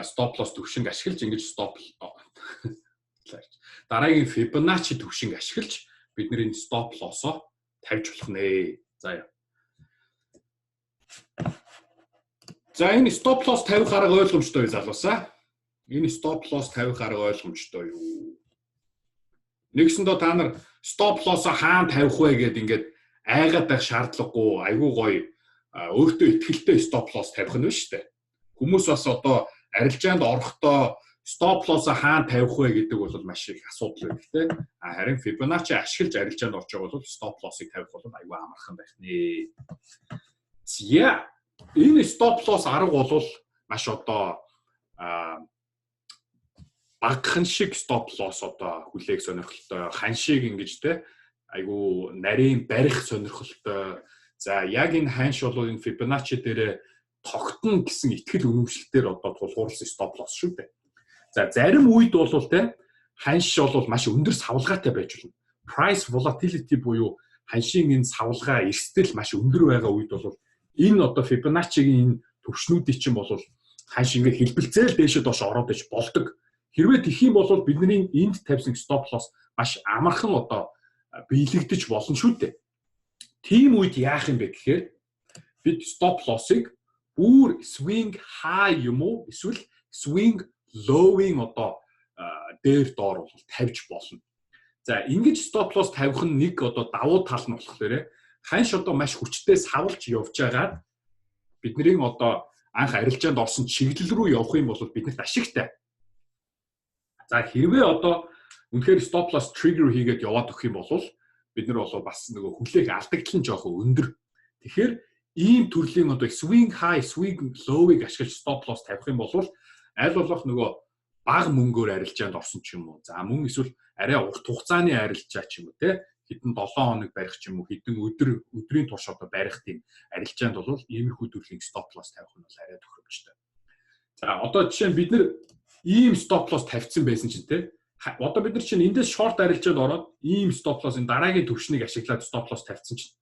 stop loss төвшинг ашиглаж ингэж дараагийн Fibonacci төвшинг ашиглаж бид нэр энэ stop loss-оо тавьж болох нэ. За яа. За энэ stop loss тавих арга ойлгомжтой юу залуусаа? Энэ stop loss тавих арга ойлгомжтой юу? Нэгсэндээ та нар stop loss-а хаана тавих вэ гэдээ ингээд айгаад байх шаардлагагүй, айгүй гоё өөртөө ихтэй stop loss тавих нь шүү дээ. Хүмүүс бас одоо арилжаанд орохдоо stop loss-а хаана тавих вэ гэдэг бол маш их асуудал байдаг те. Харин Fibonacci ашиглаж арилжаанд орж байгаа бол stop loss-ыг тавих бол айгүй амархан байх нэ. Зя энэ stop loss арга бол маш одоо багхан шиг stop loss одоо хүлээх сонирхолтой, хан шиг ингэж те айгу нарийн барих сонирхолтой. За яг энэ ханш бол энэ Fibonacci дээр тогтно гэсэн итгэл үнэмшилтээр одоо тулгуурласан stop loss шүү дээ. За зарим үед бол те ханш бол маш өндөр савлгаатай байж болно. Price volatility буюу ханшийн энэ савлгаа эрсдэл маш өндөр байгаа үед бол энэ одоо Fibonacci-гийн энэ төвшнүүдийн чинь бол ханш ингээд хэлбэлцээл дээшээ доош ороод иж болдог. Хэрвээ тэх юм бол бидний энд тавьсан stop loss маш амархан одоо биелэгдэж болно шүү дээ. Тийм үед яах юм бэ гэхээр бид stop loss-ыг бүр swing high юм уу эсвэл swing low-ийн одоо дээр доор бол тавьж болно. За ингэж stop loss тавих нь нэг одоо давуу тал нь болохоор ханш одоо маш хүчтэй савлж явж байгаад бидний одоо анх арилжаанд орсон чиглэл рүү явах юм бол биднэрт ашигтай. За хэрвээ одоо үнэхээр stop loss trigger хийгээд яваад өгөх юм бол бид нар бол бас нөгөө хүлээх алдагдал нь жоохон өндөр. Тэгэхээр ийм төрлийн одоо swing high, swing low-ыг ашиглаж stop loss тавих юм бол аль болох нөгөө бага мөнгөөр арилжаанд орсон ч юм уу. За мөн эсвэл арай урт хугацааны арилжаа ч юм уу те хэдэн 7 хоног барих ч юм уу хэдэн өдрийн турш одоо барих тийм арилжаанд бол иймэрхүү төрлийн stop loss тавих нь бол арай тохиромжтой. За одоо жишээ нь бид нар ийм stop loss тавьсан байсан чинь те одоо бид нар чинь эндээс short арилжаанд ороод ийм stop loss энэ дараагийн төвшнийг ашиглаад stop loss тавьсан чинь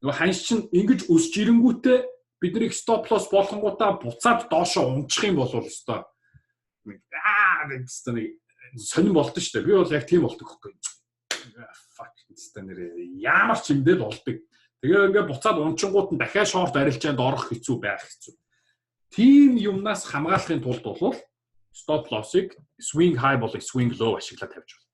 нөгөө ханш чинь ингэж өсч ирэнгүүтээ биднийг stop loss болгонгуудаа буцаад доошоо унчих юм бол өстой гэстэнэ сонирн болдсон шүү дээ. Би бол яг тийм болдог хөхгүй. Fuck гэстэнэ ямар ч юмдэл болдог. Тэгээ ингээд буцаад унчингууд нь дахиад short арилжаанд орох хэцүү байх хэцүү. Тийм юмнаас хамгаалахын тулд бол stop loss-ыг swing high болон swing low ашиглаад тавьж байна.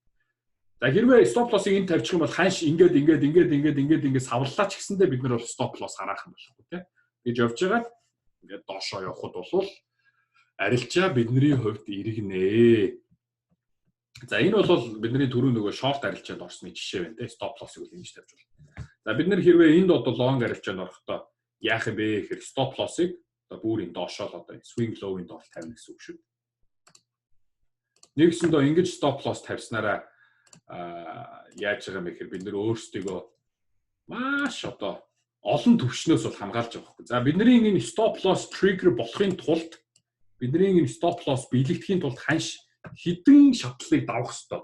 За хэрвээ stop loss-ыг энд тавьчих юм бол ханш ингээд савллаа ч гэсэндээ бид нар бол stop loss харах юм болохгүй тийм. Гэж явж байгаа ингээд доошоо явхад бол арилжаа бидний хувьд иргэнэ. За энэ бол бидний түрүү нөгөө short арилжаанд орсны жишээ байна тийм. Stop loss-ыг бол ингэж тавьж байна. За бид нар хэрвээ энд одоо long арилжаанд орохдоо яах юм бэ гэхээр stop loss-ыг одоо бүр энэ доошоо л одоо swing low-ийн доор тавина гэсэн үг шүү. Нэгсэндээ ингэж stop loss тавьснараа яаж байгаа юм бэ гэхээр бид нэр өөрсдийгөө маш одоо олон төвшнөөс бол хамгаалж байгаа хэрэг. За бидний энэ stop loss trigger болохын тулд бидний энэ stop loss биелэгдэхийн тулд ханш хэдэн шатлалыг давах ёстой.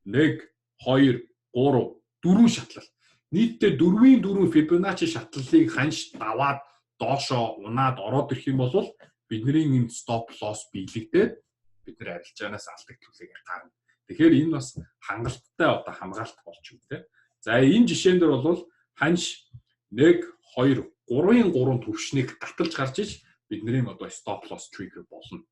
1 2 3 4 шатлал. Нийтдээ 4 Fibonacci шатлалыг ханш даваад доошоо унаад ороод ирэх юм бол бидний энэ stop loss биелэгдээд бид нэр арилжаанаас алдагдуулыг гарна. Тэгэхээр энэ бас хангалттай одоо хамгаалт болчих юм те. За энэ жишээн дээр бол ханш 1 2 3 төвшнийг гаталж гарч иж бидний одоо stop loss trigger болно.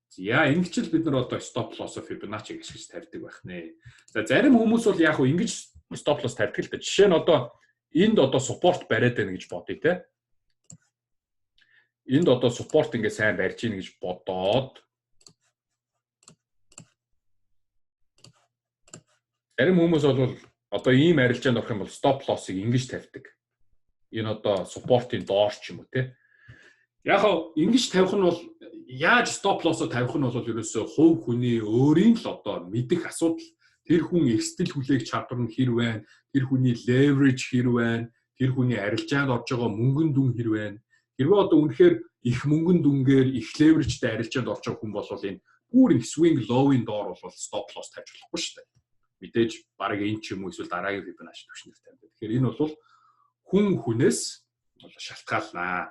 За ингэж л бид нар одоо stop loss Fibonacci ашиглаж тавьдаг байх нэ. За зарим хүмүүс бол яг хөө ингэж stop loss тавьдаг л да. Жишээ нь одоо энд одоо support бариад байна гэж бодъё те. Энд одоо support ингээ сайн барьж ийн гэж бодоод зарим хүмүүс бол одоо ийм арилжаанд орох юм бол stop loss-ыг ингэж тавьдаг. Энэ одоо support-ийн доор ч юм уу те. Яг ингэж тавих нь бол яаж stop loss-о тавих нь бол ерөөсөө хувь хүний өөрийн л одоо мэдих асуудал. Тэр хүн эрсдэл хүлээх чадвар нь хэр байна? Тэр хүний leverage хэр байна? Тэр хүний арилжаанд орж байгаа мөнгөн дүн хэр байна? Хэрвээ одоо үнэхээр их мөнгөн дүнгээр их leverage-тэй арилжаанд орж байгаа хүн бол энэ бүр их swing low-ийн доор бол stop loss тавьж болохгүй шүү дээ. Мэдээж бараг энэ ч юм уу эсвэл дараагийн Fibonacci түвшнээр тавьдаг. Тэгэхээр энэ бол хүн хүнээс шалтгаалнаа.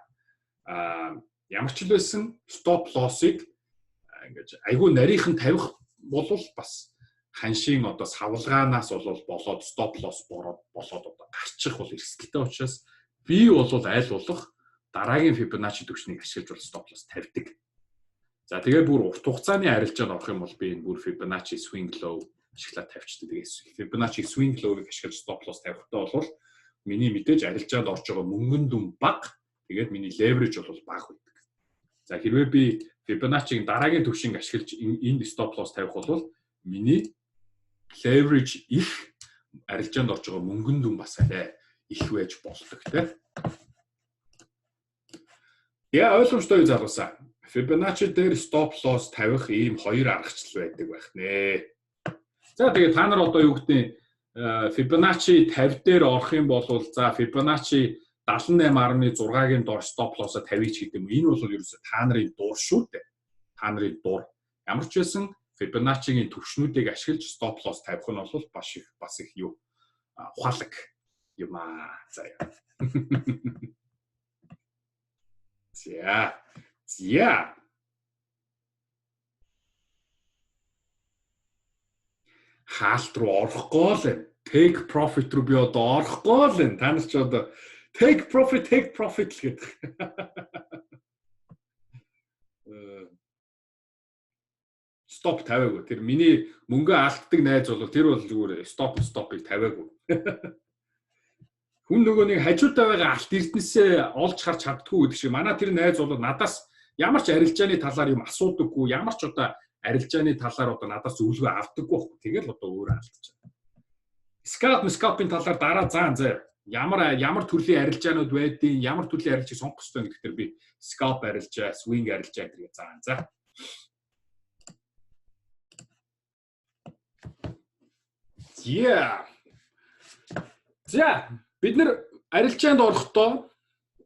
Ямар ч л байсан stop loss-ыг ингэж айгүй нарийнхан тавих бол бас ханшийн одоо савлгаанаас болоод стоп лосс болоод одоо гарчих бол эрсдэлтэй учраас би бол аль болох дараагийн Fibonacci түвшнийг ашиглаж бол стоп лосс тавьдаг. За тэгээ бүр урт хугацааны арилжаанд орох юм бол би энэ бүр Fibonacci swing low ашиглаад тавьчихдаг. Тэгээд Fibonacci swing low-ыг ашиглаж стоп лосс тавихтаа бол миний мэдээж арилжаанд орж байгаа мөнгөн дүн бага. Тэгээд миний leverage бол бага байдаг. За хэрвээ би Fibonacci-гийн дараагийн түвшинг ашиглаж энэ стоп лосс тавих бол миний leverage их, арилжаанд орж байгаа мөнгөн дүн бас арай их байж болдог тийм. Яа ойлгомжтой залуусаа. Fibonacci дээр stop loss тавих ийм хоёр аргачлал байдаг байх нэ. За тэгээд та нар одоо юу гэдэг Fibonacci 50 дээр орох юм бол за Fibonacci 78.6-гийн доор stop loss-а тавьж гэдэг юм. Энэ бол ерөөсөө та нарын дуур шүү дээ. Та нарын дуур. Ямар ч байсан Fibonacci-гийн түвшнүүдийг ашиглаж stop loss тавих нь бол бас их юу ухаалаг юм аа. За. За. Хаалт руу орохгүй л байна. Take profit руу би одоо орохгүй л байна. Та нар ч одоо take profit л гэдэг. Stop тавиагүй. Тэр миний мөнгө алддаг найз бол тэр бол зүгээр stop-ыг тавиагүй. Хүн нөгөө нэг хажуудаа байгаа алт эрдэнэсээ олж харж чаддгүй гэдэг шиг манай тэр найз бол надаас ямар ч арилжааны талаар юм асуудаггүй, ямар ч одоо арилжааны талаар одоо надаас зөвлөгөө авдаггүй байхгүй. Тэгэл одоо өөрөө алдчихсан. Scalping талаар дараа заан заяа. Ямар төрлийн арилжаанууд байдیں۔ Ямар төрлийн арилжааг сонгох ёстой гэдэгтэр би scalp арилжаа, swing арилжаа гэдгийг заан за. За бид нар арилжаанд орохдоо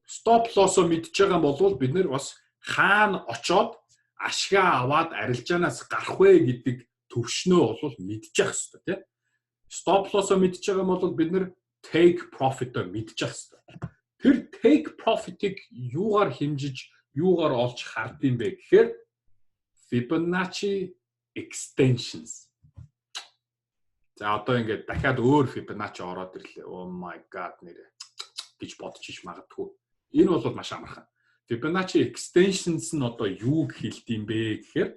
стоп лоссоо мэдж байгаа юм бол бид нар бас хаана очоод ашгаа аваад арилжаанаас гарах вэ гэдэг төвшнөө бол мэдчих хэвээр тийм. Стоп лоссоо мэдж байгаа юм бол бид нар take profit-оо мэдчих хэвээр. Тэр take profit-ыг юугаар хэмжиж, юугаар олж хардсан бэ гэхээр Fibonacci extensions. За одоо ингээд дахиад өөр Fibonacci ороод ирлээ. Oh my god нэрэ гэж бодчих магадгүй. Энэ бол маш амархан. Fibonacci extensions нь одоо юуг хэлдэм бэ гэхээр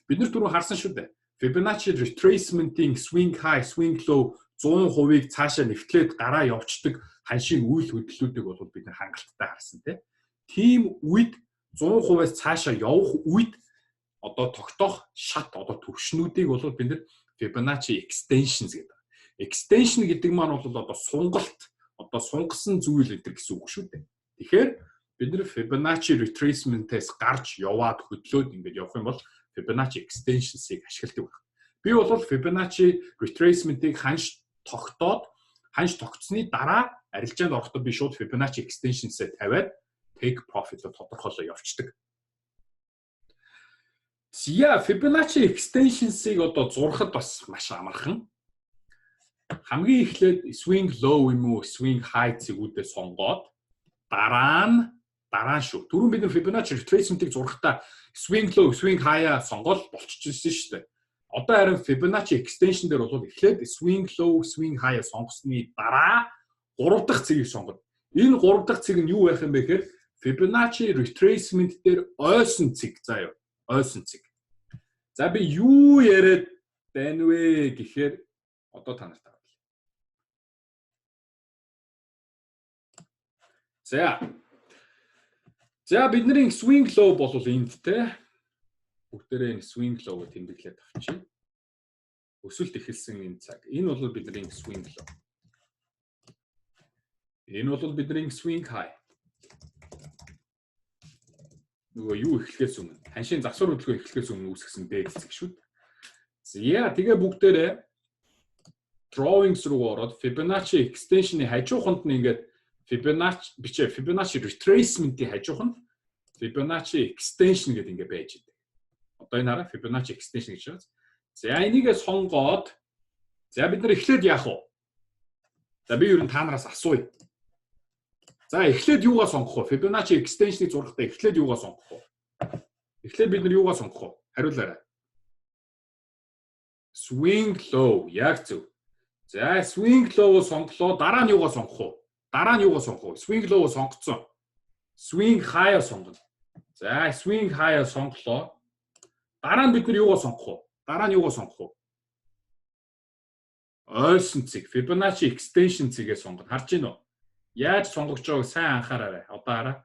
бид нар түрүү харсан шүү дээ. Fibonacci retracement-ийн swing high, swing low 100%-ийг цаашаа нэвтлээд гараа явцдаг ханшийн үйл хөдлөлүүдийг бол бид нар хангалттай харсан тийм үед 100%-аас цаашаа явах үед одоо тогтоох шат одоо төвшнүүдийг бол бид нар Fibonacci extensions гэдэг. Extension гэдэг маань бол одоо сунгалт, одоо сунгасан зүйл гэдэг гэсэн үг шүү дээ. Тэгэхээр бид нэр Fibonacci retracement-ээс гарч яваад хөдлөөд ингэж явах юм бол Fibonacci extensions-ыг ашигладаг байна. Би бол Fibonacci retracement-ыг ханш тогтсны дараа арилжаанд орохдоо би шууд Fibonacci extensions-ээ тавиад take profit-ыг тодорхойлоо явцдаг. Fibonacci extensions-ыг одоо зурхад бас маш амархан. Хамгийн эхлээд swing low юм уу, swing high цэгүүдээ сонгоод дараа нь шүү. Түрүүн бид Fibonacci retracement-ыг зурхтаа swing low, swing high-а сонгоод болчихжсэн шүү дээ. Одоо харин Fibonacci extension дээр бол эхлээд swing low, swing high-а сонгосны дараа 3 дахь цэгийг сонгоод. Энэ 3 дахь цэг нь юу байх юм бэ гэхээр Fibonacci retracement дээр ойсон цэг заяа. Ойсон цэг. За би юу яриад байна вэ гэхээр одоо та нарт авъя. За бидний swing low бол энд те. Бүгдээрээ энэ swing low-г тэмдэглээд авчи. Өсөлт эхэлсэн энэ цаг. Энэ бол бидний swing low. Энэ бол бидний swing high. Нөгөө юу эхлэхээс өмнө ханшийн засвар хөдөлгөөн эхлэхээс өмнө үүсгэсэн дээд хэсэг шүү дээ. Тэгээ бүгдээрээ drawings руу ороод Fibonacci extension-ы хажууханд нь ингээд Fibonacci retracement-ийн хажууханд Fibonacci extension гэдэг ингээд байж байгаа. Одоо энэ хараа Fibonacci extension гэж байна. За энийгээ сонгоод за бид нар эхлээд яах вэ? За би ер нь та нараас асууя. За эхлээд юугаа сонгох вэ? Fibonacci extension-ыг зурхтаа эхлээд юугаа сонгох вэ? Эхлээд бид нар юугаа сонгох вэ? Хариулаарай. Swing low яг зөв. За swing low-го сонголоо. Дараа нь юугаа сонгох уу? Swing low-го сонгоцсон. Swing high-а сонгоно. За swing high-а сонголоо. Дараа нь бид нар юугаа сонгох уу? Ойрсон цэг, Fibonacci extension цэгээ сонгоно. Харж гин үү? Яаж сонгогч байгааг сайн анхаараарай. Одоо хараа.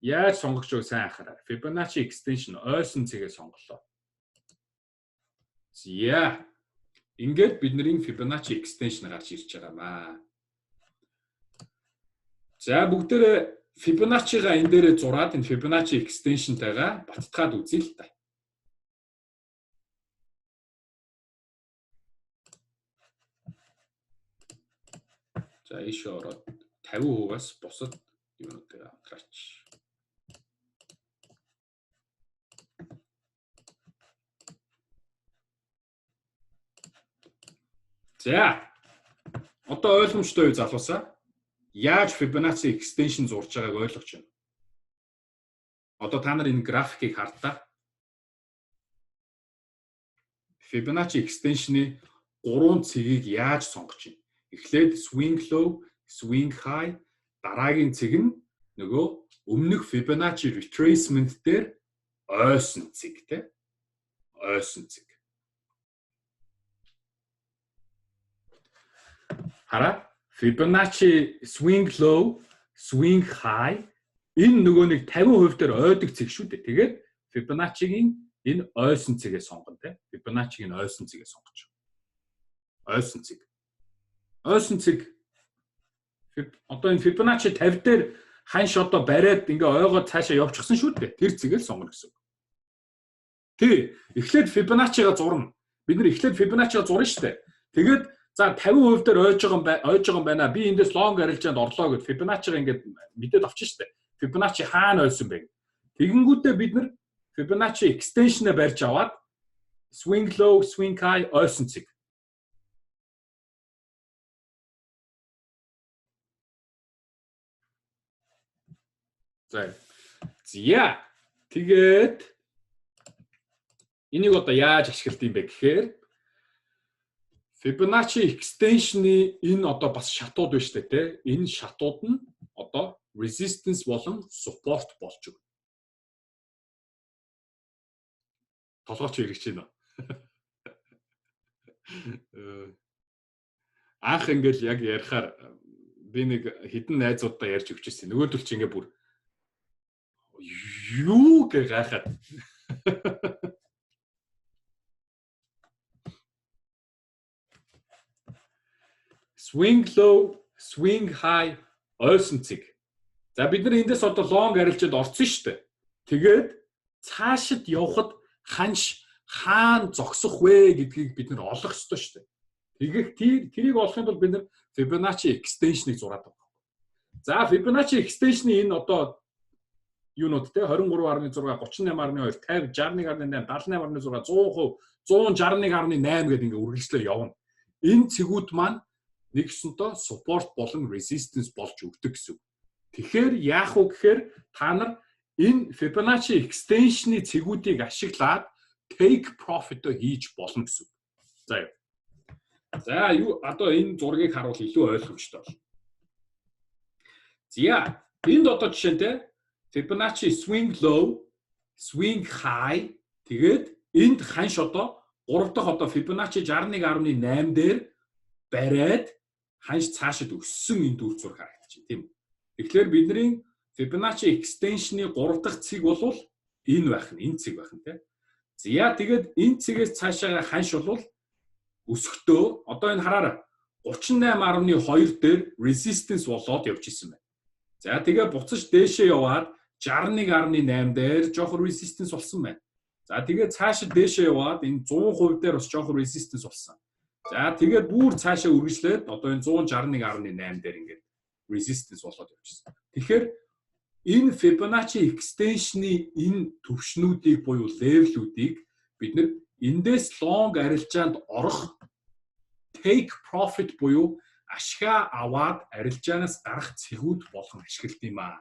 Яаж сонгогч байгааг сайн анхаараарай. Fibonacci extension ойрсон цэгээ сонголоо. Зя. Ингээд бидний Fibonacci extension гарч ирж байгаамаа. За бүгдээрээ Fibonacci-га энэ дээрээ зураад энэ Fibonacci extension-тайгаа баттгаад үзье л та. За ийшээ ороод 50%-аас бусад юмнуудыг автраач. За. Одоо ойлгомжтой юу залуусаа? Яаж Fibonacci extension зурж байгааг ойлгож байна. Одоо та нар энэ графикийг хартаа. Fibonacci extension-ы 3 цэгийг яаж сонгож байна? Эхлээд swing low, swing high, дараагийн цэг нь нөгөө өмнөх Fibonacci retracement дээр ойсон цэг те. Ойсон цэг. Хараа Fibonacci swing low, swing high энэ нөгөө нэг 50% дээр ойдог цэг шүү дээ. Тэгээд Fibonacci-гийн энэ ойсон цэгээ сонгоно те. Fibonacci-гийн ойсон цэгээ сонгож. Ойсон цэг. Одоо энэ Fibonacci 50 дээр ханш одоо бариад ингээ ойгоо цаашаа явчихсан шүү дээ. Тэр цэгээл сонгоно гэсэн. Тий. Эхлээд Fibonacci-га зурна. Бид нэр эхлээд Fibonacci-га зурна шүү дээ. Тэгээд за 50% дээр ойж байгаа юм байна. Би эндээс long арилжаанд орлоо гэд Fibonacci-га ингээд мэдээд авчих шүү дээ. Fibonacci хаана ойсон бэ? Тэгэнгүүтээ бид нар Fibonacci extension-а барьж аваад swing low, swing high ойсон цэг. За. Тэгээд энийг одоо яаж ашиглах юм бэ гэхээр Fibonacci extension-ы энэ одоо бас шатууд байна шүү дээ, тэ. Энэ шатууд нь одоо resistance болон support болж байна. Толгойч хэрэгж байна. Анх ингээл яг ярихаар би нэг хідэн найзуудтай ярьж өгчээсэн. Нөгөөдөл чи ингээ бүр юу гэж гайхаад. Swing low, swing high ойсон цэг. За бид нар эндээс одоо long арилжаад орсон шүү дээ. Тэгээд цаашид явхад ханш хаана зогсох вэ гэдгийг бид нар олох ёстой шүү дээ. Тэрийг олохын тулд бид нар Fibonacci extension-ыг зураад байгаа. За Fibonacci extension-ы энэ одоо юунууд те 23.6, 38.2, 50, 61.8, 78.6, 100%, 161.8 гэдэг ингээ үргэлжлээ явна. Энэ цэгүүд маань нэгсэнтэй support болон resistance болж өгдөг гэсэн. Тэгэхээр яах вэ гэхээр та нар энэ Fibonacci extension-ы цэгүүдийг ашиглаад take profit-о хийж болно гэсэн. За юу одоо энэ зургийг харуул илүү ойлгомжтой бол. За энд одоо жишээнтэй Fibonacci swing low, swing high тэгээд энд ханш одоо 3 дахь одоо Fibonacci 61.8 дээр бариад ханш цаашид өссөн энэ дүр зураг харагдаж байна тийм үү. Тэгэхээр бидний Fibonacci extension-ы 3 дахь цэг бол энэ байх нь, энэ цэг байх нь тийм. За тэгээд энэ цэгээс цаашаа ханш бол өсөхдөө одоо энэ хараарай 38.2 дээр resistance болоод явж исэн байна. За тэгээ буцаж дээшээ яваад 61.8 дээр жоохон resistance болсон байна. За тэгээ цаашаа дээшээ яваад энэ 100% дээр бас жоохон resistance болсон. За тэгээд бүр цаашаа үргэлжлээд одоо энэ 161.8 дээр ингээд resistance болоод явчихсан. Тэгэхээр энэ Fibonacci extension-ы энэ төвшнүүдийг буюу левелүүдийг бид нэр эндээс long арилжаанд орох take profit буюу ашгаа аваад арилжаанаас гарах цэгүүд болгон ашиглалт юм аа.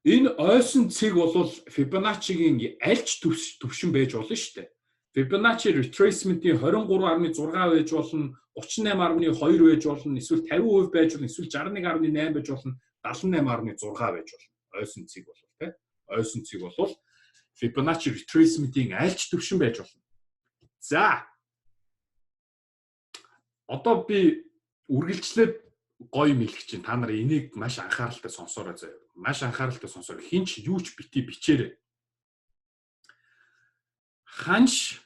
Энэ ойсон цэг бол Fibonacci-гийн аль ч төвшин байж болно шүү дээ. Fibonacci retracement-ийн 23.6 байж болно, 38.2 байж болно, эсвэл 50% байж болно, эсвэл 61.8 байж болно, 78.6 байж болно. Ойсон цэг бол тийм. Ойсон цэг бол Fibonacci retracement-ийн аль ч төвшин байж болно. За. Одоо би үргэлжлээд гоё юм хэлэх чинь та нар энийг маш анхааралтай сонсоорой заяа. Маш анхааралтай сонсоорой. Хинч юу ч бити бичээрэй. Ханш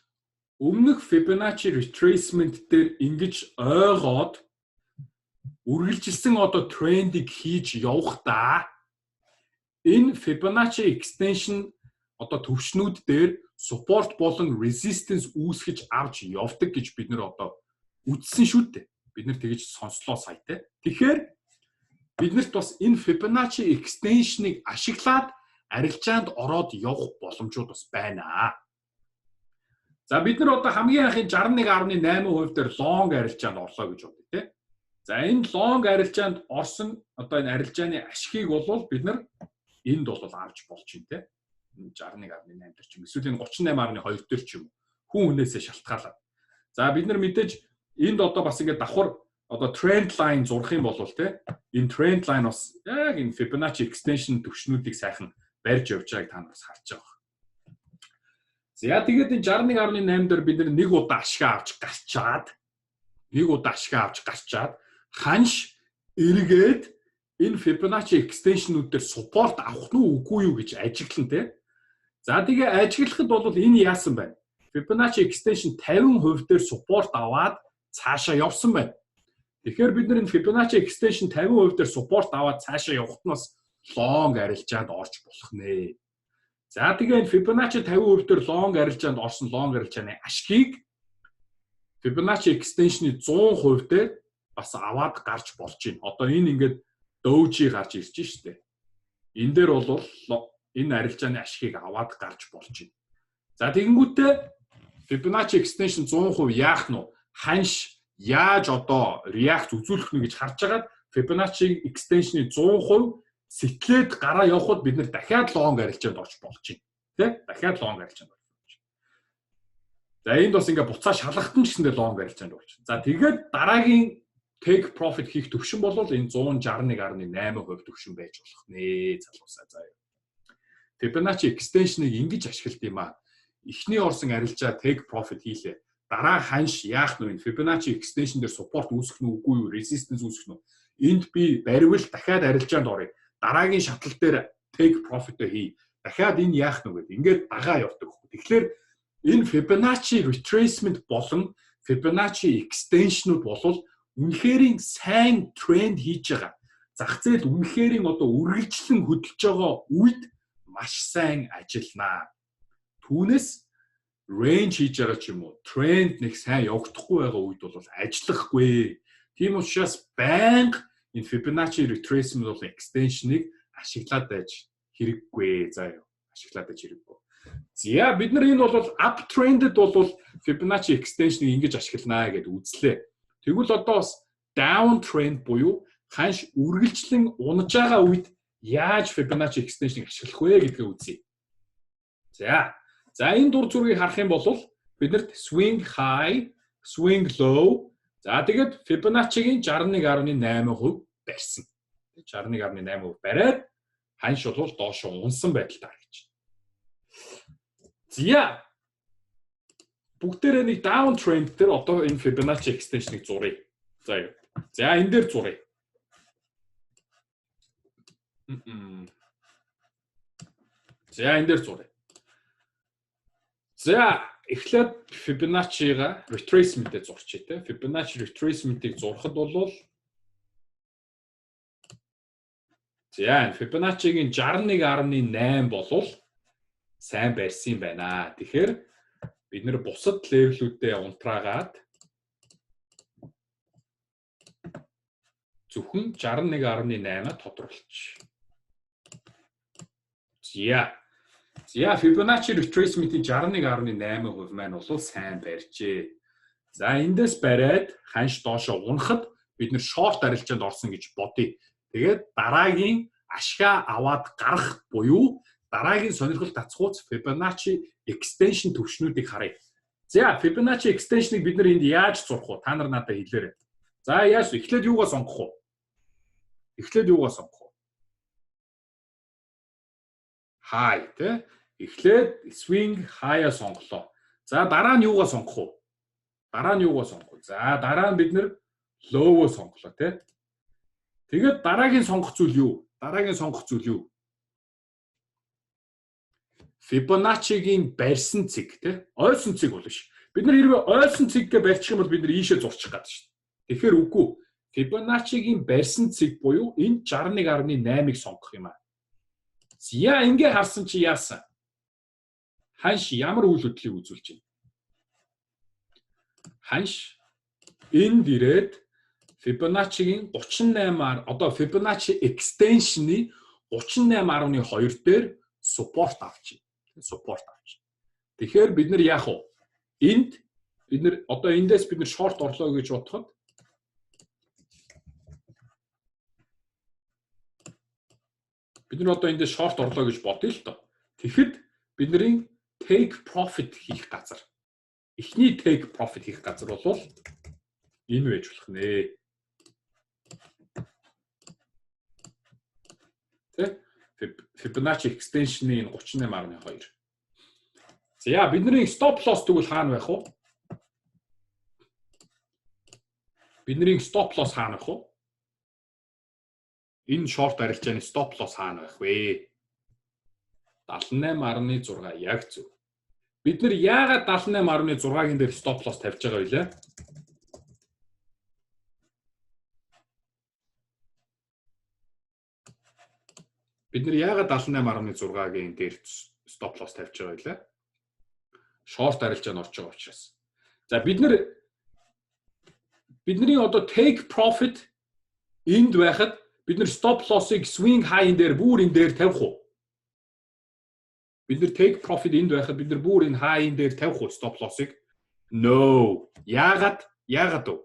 өмнөх Fibonacci retracement дээр ингэж ойгоод үргэлжилсэн одоо трендийг хийж явахдаа энэ Fibonacci extension одоо төвшнүүд дээр support болон resistance үүсгэж авч явдаг гэж бид нэр одоо үзсэн шүү дээ. Бид нэр тэгж сонслоо саятай. Тэгэхээр биднэрт бас энэ Fibonacci extension-ыг ашиглаад арилжаанд ороод явах боломжууд бас байна. За бид нар одоо хамгийн анхын 61.8% дээр long арилжаанд орлоо гэж бодъё тий. За энэ long арилжаанд орсон одоо энэ арилжааны ашигыг бол бид нар энд бол авч болж байна тий. 61.8 дээр ч юм эсвэл энэ 38.2 дээр ч юм хүн хүнээсээ шалтгаалаад. За бид нар мэдээж энд одоо бас ингээд давхар одоо trend line зурх юм бол тий. Энэ trend line бас яг энэ Fibonacci extension төвшнүүдийг сайхан барьж явж байгааг та нар бас харж байгаа. За тэгээд энэ 61.8 дээр бид нэг удаа ашиг авч гарчаад ханш эргээд энэ Fibonacci extension-үүд дээр support авах нь үгүй юу гэж ажиглан тий. За тэгээ ажиглахад бол энэ яасан байна? Fibonacci extension 50% дээр support аваад цаашаа явсан байна. Тэгэхээр бид нар энэ Fibonacci extension 50% дээр support аваад цаашаа явахт нь бас long арилжаанд орж болох нэ. За тэгээ энэ Fibonacci 50% дээр long арилжаанд орсон long арилжааны ашгийг Fibonacci extension-ы 100% дээр бас аваад гарч болж байна. Одоо энэ ингээд doji гарч ирж штэ. Энэ дээр бол энэ арилжааны ашгийг аваад гарч болж байна. За тэгэнгүүтээ Fibonacci extension 100% яах нь вэ? Ханш яаж одоо react үзүүлэх нь гэж харж агаад Fibonacci extension-ы 100% сэтлээд гараа явхад бид нэр дахиад long арилжаанд орж болж байна. Тэ? Дахиад long арилжаанд орж болж байна. За энд бас ингээ буцаа шалгахтан ч гэсэндээ long арилжаанд орж. За тэгээд дараагийн take profit хийх төвшин бол энэ 161.8% төвшин байж болох нэ. Залуусаа заяа. Fibonacci extension-ыг ингэж ашигладаг юм а. Эхний орсон арилжаа take profit хийлээ. Дараа ханш яах нь вэ? Fibonacci extension дээр support үүсгэх нь үгүй юу? Resistance үүсгэх нь. Энд би баривал дахиад арилжаанд орё. Дараагийн шатлал дээр take profit хий. Дахиад энэ яах нь вэ? Ингээд дагаа явдаг. Тэгэхээр энэ Fibonacci retracement болон Fibonacci extension-ууд бол үнэхэрийн сайн тренд хийж байгаа. Зах зээл үнэхэрийн одоо үргэлжлэн хөдөлж байгаа үед маш сайн ажилланаа. Түүнээс range хийж байгаа ч юм уу, тренд нэг сайн явагдахгүй байгаа үед бол ажиллахгүй. Тийм учраас байнга энэ Fibonacci retracement бол extension-ыг ашиглаад байж хэрэггүй. За юу, ашиглаад байж хэрэггүй. За бид нар энэ бол uptrend-д бол Fibonacci extension-ыг ингэж ашигланаа гэдээ үзлээ. Тэгвэл одоо бас downtrend буюу ханш үргэлжлэн унаж байгаа үед яаж Fibonacci extension-ыг ашиглах вэ гэдгээ үзье. За энэ дур зургийг харах юм бол биднэрт swing high, swing low. За тэгээд Fibonacci-гийн 61.8% барьсан. 61.8% бариад ханш бол доош унсан байдалтай харагдаж байна. За бүгдээрээ нэг down trend дээр одоо энэ Fibonacci extension-ыг зуръя. За юу. За энэ дээр зуръя. За энэ дээр зуръя. За эхлээд Fibonacci-га retracement-ийг зурчих те. Fibonacci retracement-ийг зурхад бол за Fibonacci-гийн 61.8 болвол сайн барьсан юм байна. Тэгэхээр бид нэр бусад левелүүдээ унтраагаад зөвхөн 61.8-а тодорхойлж. За Fibonacci retracement-ийн 61.8% маань бол сайн барьжээ. За эндээс бариад ханш доошоо унахад бид нэр short арилжаанд орсон гэж бодъё. Тэгээд дараагийн ашгаа аваад гарах буюу дараагийн сонирхол татцгууц Fibonacci extension түвшнүүдийг харъя. За Fibonacci extension-ыг бид нар энд яаж зурх вэ? Та нар надад хэлээрэй. За яаж эхлээд юугаа сонгох вэ? High тэ. Эхлээд swing high-а сонголоо. За дараа нь юугаа сонгох вэ? За дараа нь бид нэр low-оо сонголоо тэ. Тэгээд дараагийн сонгох зүйл юу? Fibonacci-гийн барьсан цэг тэ. Ойрсон цэг болно ш. Бид нар хэрвээ ойрсон цэггээ барьчих юм бол бид нар ийшээ зурчих гээд ш. Тэгэхээр үгүй. Fibonacci-гийн барьсан цэг буюу энэ 61.8-ыг сонгох юм аа. За ингээ харсан чи яасан? Ханш ямар үйл хөдлөлийг үзүүлж байна? Ханш энд ирээд Fibonacci-гийн 38-аар одоо Fibonacci extension-ы 38.2 дээр support авч байна. Тэгэхээр бид нар яах вэ? Энд бид нар одоо эндээс бид нар short орлоо гэж бодоход бодъё л доо. Тэгэхэд бидний take profit хийх газар. Эхний take profit хийх газар бол энэ байж болох нэ. Тэ? Fibonacci extension-ийн 38.2. За бидний stop loss тэгвэл хаана байх вэ? Энэ short арилжааны stop loss хаана байх вэ? 78.6 яг зөв. Бид нар яагаад 78.6-гийн дээр stop loss тавьж байгаа вэ? Short арилжаанд орж байгаа учраас. За бидний одоо take profit энд байхад бид нар stop loss-ыг swing high-ын дээр бүр энэ дээр тавих уу? Бид нар take profit энд байхад бид нар бүр энэ high-ын дээр тавих уу stop loss-ыг? No. Яагаад вэ?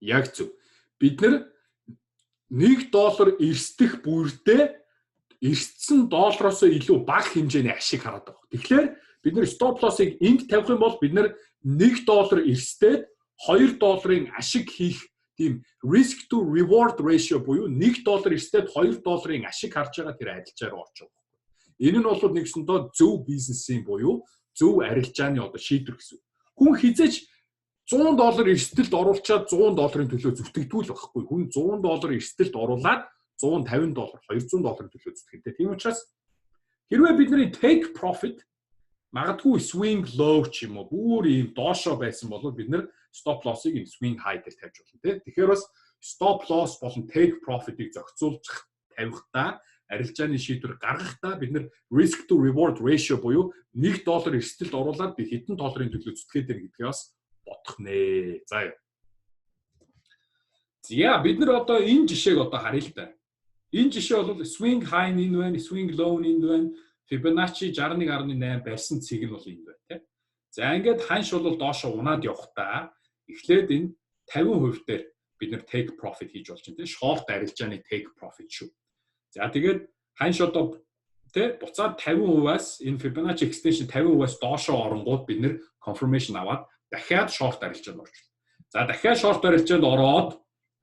Яг зөв. Бид нар $1 эрсдэх бүрдээ эрсдсэн доллароос илүү бага хэмжээний ашиг хараад байгаа. Тэгэхээр бид нар stop loss-ыг энд тавих юм бол бид нар $1 эрсдээд $2 ашиг хийх тийм risk to reward ratio буюу $1 эрсдээд $2 ашиг харж байгаа тэр арилжаар орж байгаа. Энэ нь бол нэгсэндээ зөв бизнесийн буюу зөв арилжааны одоо шийдвэр гэсэн. Хүн хизээч $100 эрсдэлд оруулчаад $100 төлөө зүтгэдэггүй л байхгүй. Хүн $100 эрсдэлд оруулаад $150, $200 төлөө зүтгэдэг. Тийм учраас хэрвээ бидний take profit магадгүй swing low ч юм уу бүр ийм доошоо байсан бол бид нэр stop loss-ыг ийм swing high дээр тавьж болно тийм. Тэгэхээр бас stop loss болон take profit-ыг зохицуулж тавихдаа арилжааны шийдвэр гаргахдаа бид нэр risk to reward ratio буюу $1 эрсдэлд оруулаад би хэдэн долларын төлөө зүтгээд байна гэдгээ бас бодох нэ. За бид нар одоо энэ жишээг одоо харъя л да. Энэ жишээ бол swing high энэ байна, swing low энэ байна. Fibonacci 61.8 барьсан цэг нь бол энэ байна, тийм. За ингээд ханш бол доошо унаад явахдаа эхлээд энэ 50% дээр бид нэр take profit хийж болж байна, тийм. Short арилжааны take profit шүү. За тэгээд ханш одоо тийм буцаад 50%-аас энэ Fibonacci extension 50%-аас доошо оронгууд бид нэр confirmation аваад дахиад short арилжаанд орж байна. За дахиад short арилжаанд ороод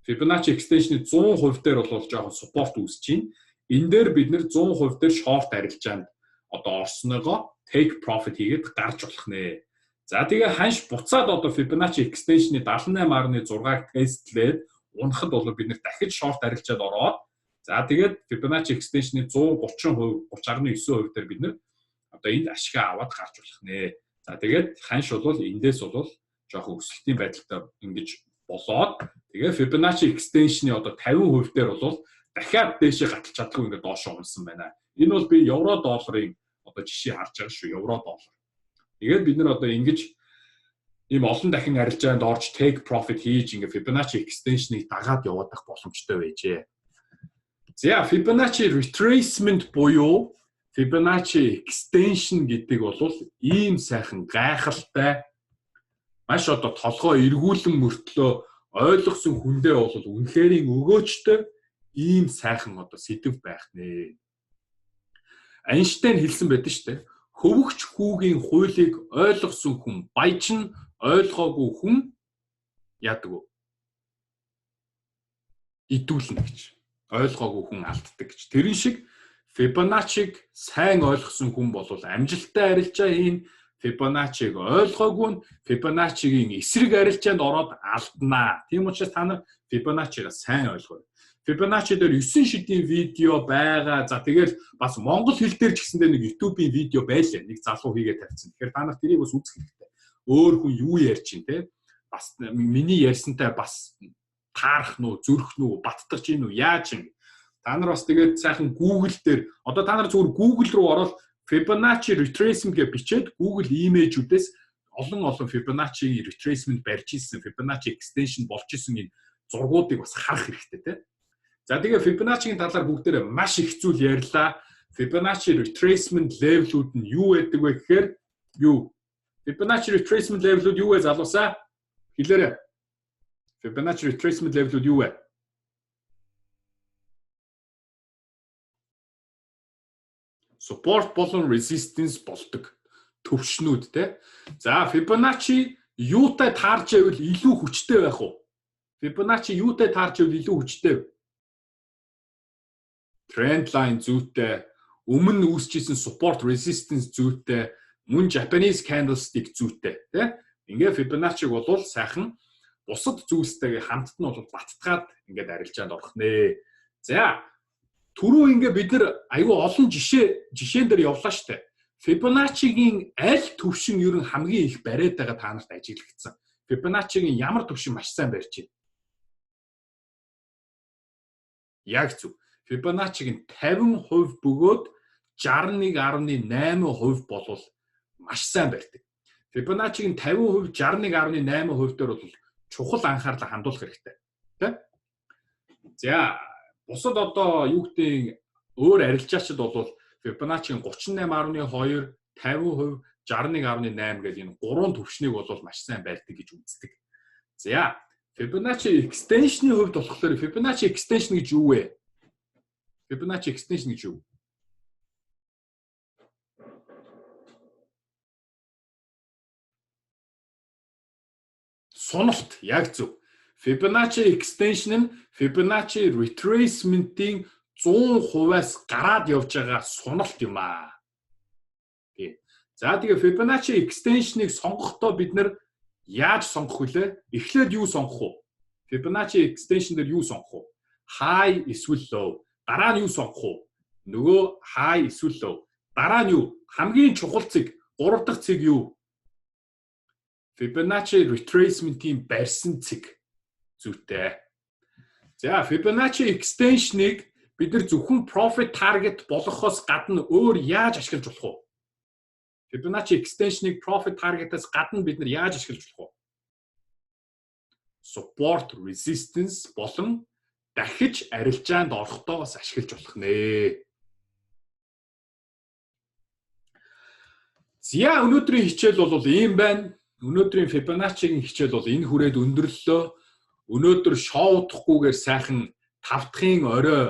Fibonacci extension-ы 100% дээр бол жоохон support үүсэж байна. Энэ дээр бид нэр 100% дээр short арилжаанд одоо орсноогоо take profit хийгээд гарч болох нэ. За тэгээ ханш буцаад одоо Fibonacci extension-ы 78.6-г тестлээд унахад бол бид нэр дахиж short арилжаанд ороод за тэгээд Fibonacci extension-ы 130%, 30.9% дээр бид нэр одоо энд ашиг аваад гарч болох нэ. За тэгээд ханш бол эндээс бол жоохон өсөлтийн байдалтай ингэж болоод тэгээ Fibonacci extension-ы одоо 50% дээр бол дахиад дээшээ гаталж чаддгүй ингээд доошоо унсан байна. Энэ бол би евро долларын одоо жишээ харж байгаа шүү, евро доллар. Тэгээд бид нар одоо ингэж ийм олон дахин арилжаанд орж take profit хийж ингээд Fibonacci extension-ыг дагаад яваад байх боломжтой байжээ. За Fibonacci retracement буюу Fibonacci extension гэдэг бол ийм сайхан гайхалтай Маш одоо толгой эргүүлэн мөртлөө ойлгосон хүндээ бол үнэхээр өгөөчтэй ийм сайхан одоо сэдв байх нэ. Эйнштейн хэлсэн байдаг шүү дээ. Хөвөгч хүүгийн хуулийг ойлгосон хүн баяжин, ойлгоогүй хүн яадаг вэ? Идүүлнэ гэж. Ойлгоогүй хүн алддаг гэж. Тэрэн шиг Фибоначчиг сайн ойлгосон хүн бол амжилттай арилжаа хийн. Фибоначчиг ойлгоогүй нь Фибоначчигийн эсрэг арилжаанд ороод алднаа. Тийм учраас та нар Фибоначчигаа сайн ойлгоё. Фибоначчи дээр 9 шидийн видео байгаа. За тэгэл бас монгол хэл дээр ч гэсэндээ нэг YouTube-ийн видео байлаа. Нэг залуу хийгээд тавьсан. Тэгэхээр та нар тэрийг бас үзэх хэрэгтэй. Өөр хүн юу ярьж чинь те? Бас миний ярьсантай бас таарах нь уу, зүрх нь уу, баттгах чинь уу, яаж юм? Та нар бас тэгээд сайхан Google дээр одоо та нар зүгээр Google руу ороод Fibonacci retracement гэж бичээд Google имэжүүдээс олон Fibonacci retracement барьж ирсэн, Fibonacci extension болж ирсэн энэ зургуудыг бас харах хэрэгтэй те. За тэгээ Fibonacci-гийн талаар бүгдээрээ маш их зүйл ярьлаа. Fibonacci retracement level-үүд нь юу байдаг вэ гэхээр юу? Fibonacci retracement level-үүд юу вэ залуусаа? Хэлээрэй. Fibonacci retracement level-үүд юу вэ? Support болон resistance болдог төвшнүүд те. За Fibonacci юутай таарч байвал илүү хүчтэй байх уу? Fibonacci юутай таарч байвал илүү хүчтэй вэ? Trend line зүйтэй, өмнө үүсчихсэн support resistance зүйтэй, мөн Japanese candlestick зүйтэй тий. Ингээ Fibonacci-г бол сайхан бусад зүйлстэйгээ хамтд нь бол баттгаад ингээд арилжаанд орох нэ. За түрүү ингээ бид нар аюу олон жишээн дээр явлаа штэ. Fibonacci-гийн аль төвшин ер нь хамгийн их бариад байгаа та нарт ажиглагдсан. Fibonacci-гийн ямар төвшин маш сайн барьж байна? Яг зөв. Fibonacci-гийн 50% бөгөөд 61.8% болвол маш сайн барьдаг. Fibonacci-гийн 50%, 61.8% дээр бол чухал анхаарлаа хандуулах хэрэгтэй. Тэ? За, бусад одоо юу гэдэг өөр арилжаачид бол Fibonacci-гийн 38.2, 50%, 61.8 гэдэг энэ гурван төвшнийг бол маш сайн барьдаг гэж үздэг. За, Fibonacci extension-ийн хувьд болохоор Fibonacci extension гэж юу вэ? Fibonacci extension гэж юу? Суналт яг зөв. Fibonacci extension нь Fibonacci retracement-ийн 100%-аас гараад явж байгаа суналт юм аа. За тэгээ Fibonacci extension-ыг сонгохдоо бид нар яаж сонгох вүлээ? Эхлээд юу сонгох вэ? Fibonacci extension дээр юу сонгох вэ? High эсвэл low. Дараа нь юу сонгох вэ? Нөгөө high эсвэл low. Дараа нь юу? Хамгийн чухал цэг, 3 дахь цэг юу? Fibonacci retracement-ийн барьсан цэг зүйтэй. За Fibonacci extension-ыг бид нар зөвхөн profit target болгохоос гадна өөр яаж ашиглаж болох вэ? Fibonacci extension-ыг profit target-аас гадна бид нар яаж ашиглаж болох вэ? Support resistance болон дахиж арилжаанд орохдоо бас ашиглаж болох нэ. За өнөөдрийн хичээл бол ийм байна. Өнөөдрийн Fibonacci-гийн хичээл бол энэ хүрээд өндөрлөлөө. Өнөөдөр шоу удахгүйгээр сайхан 5 дахын орой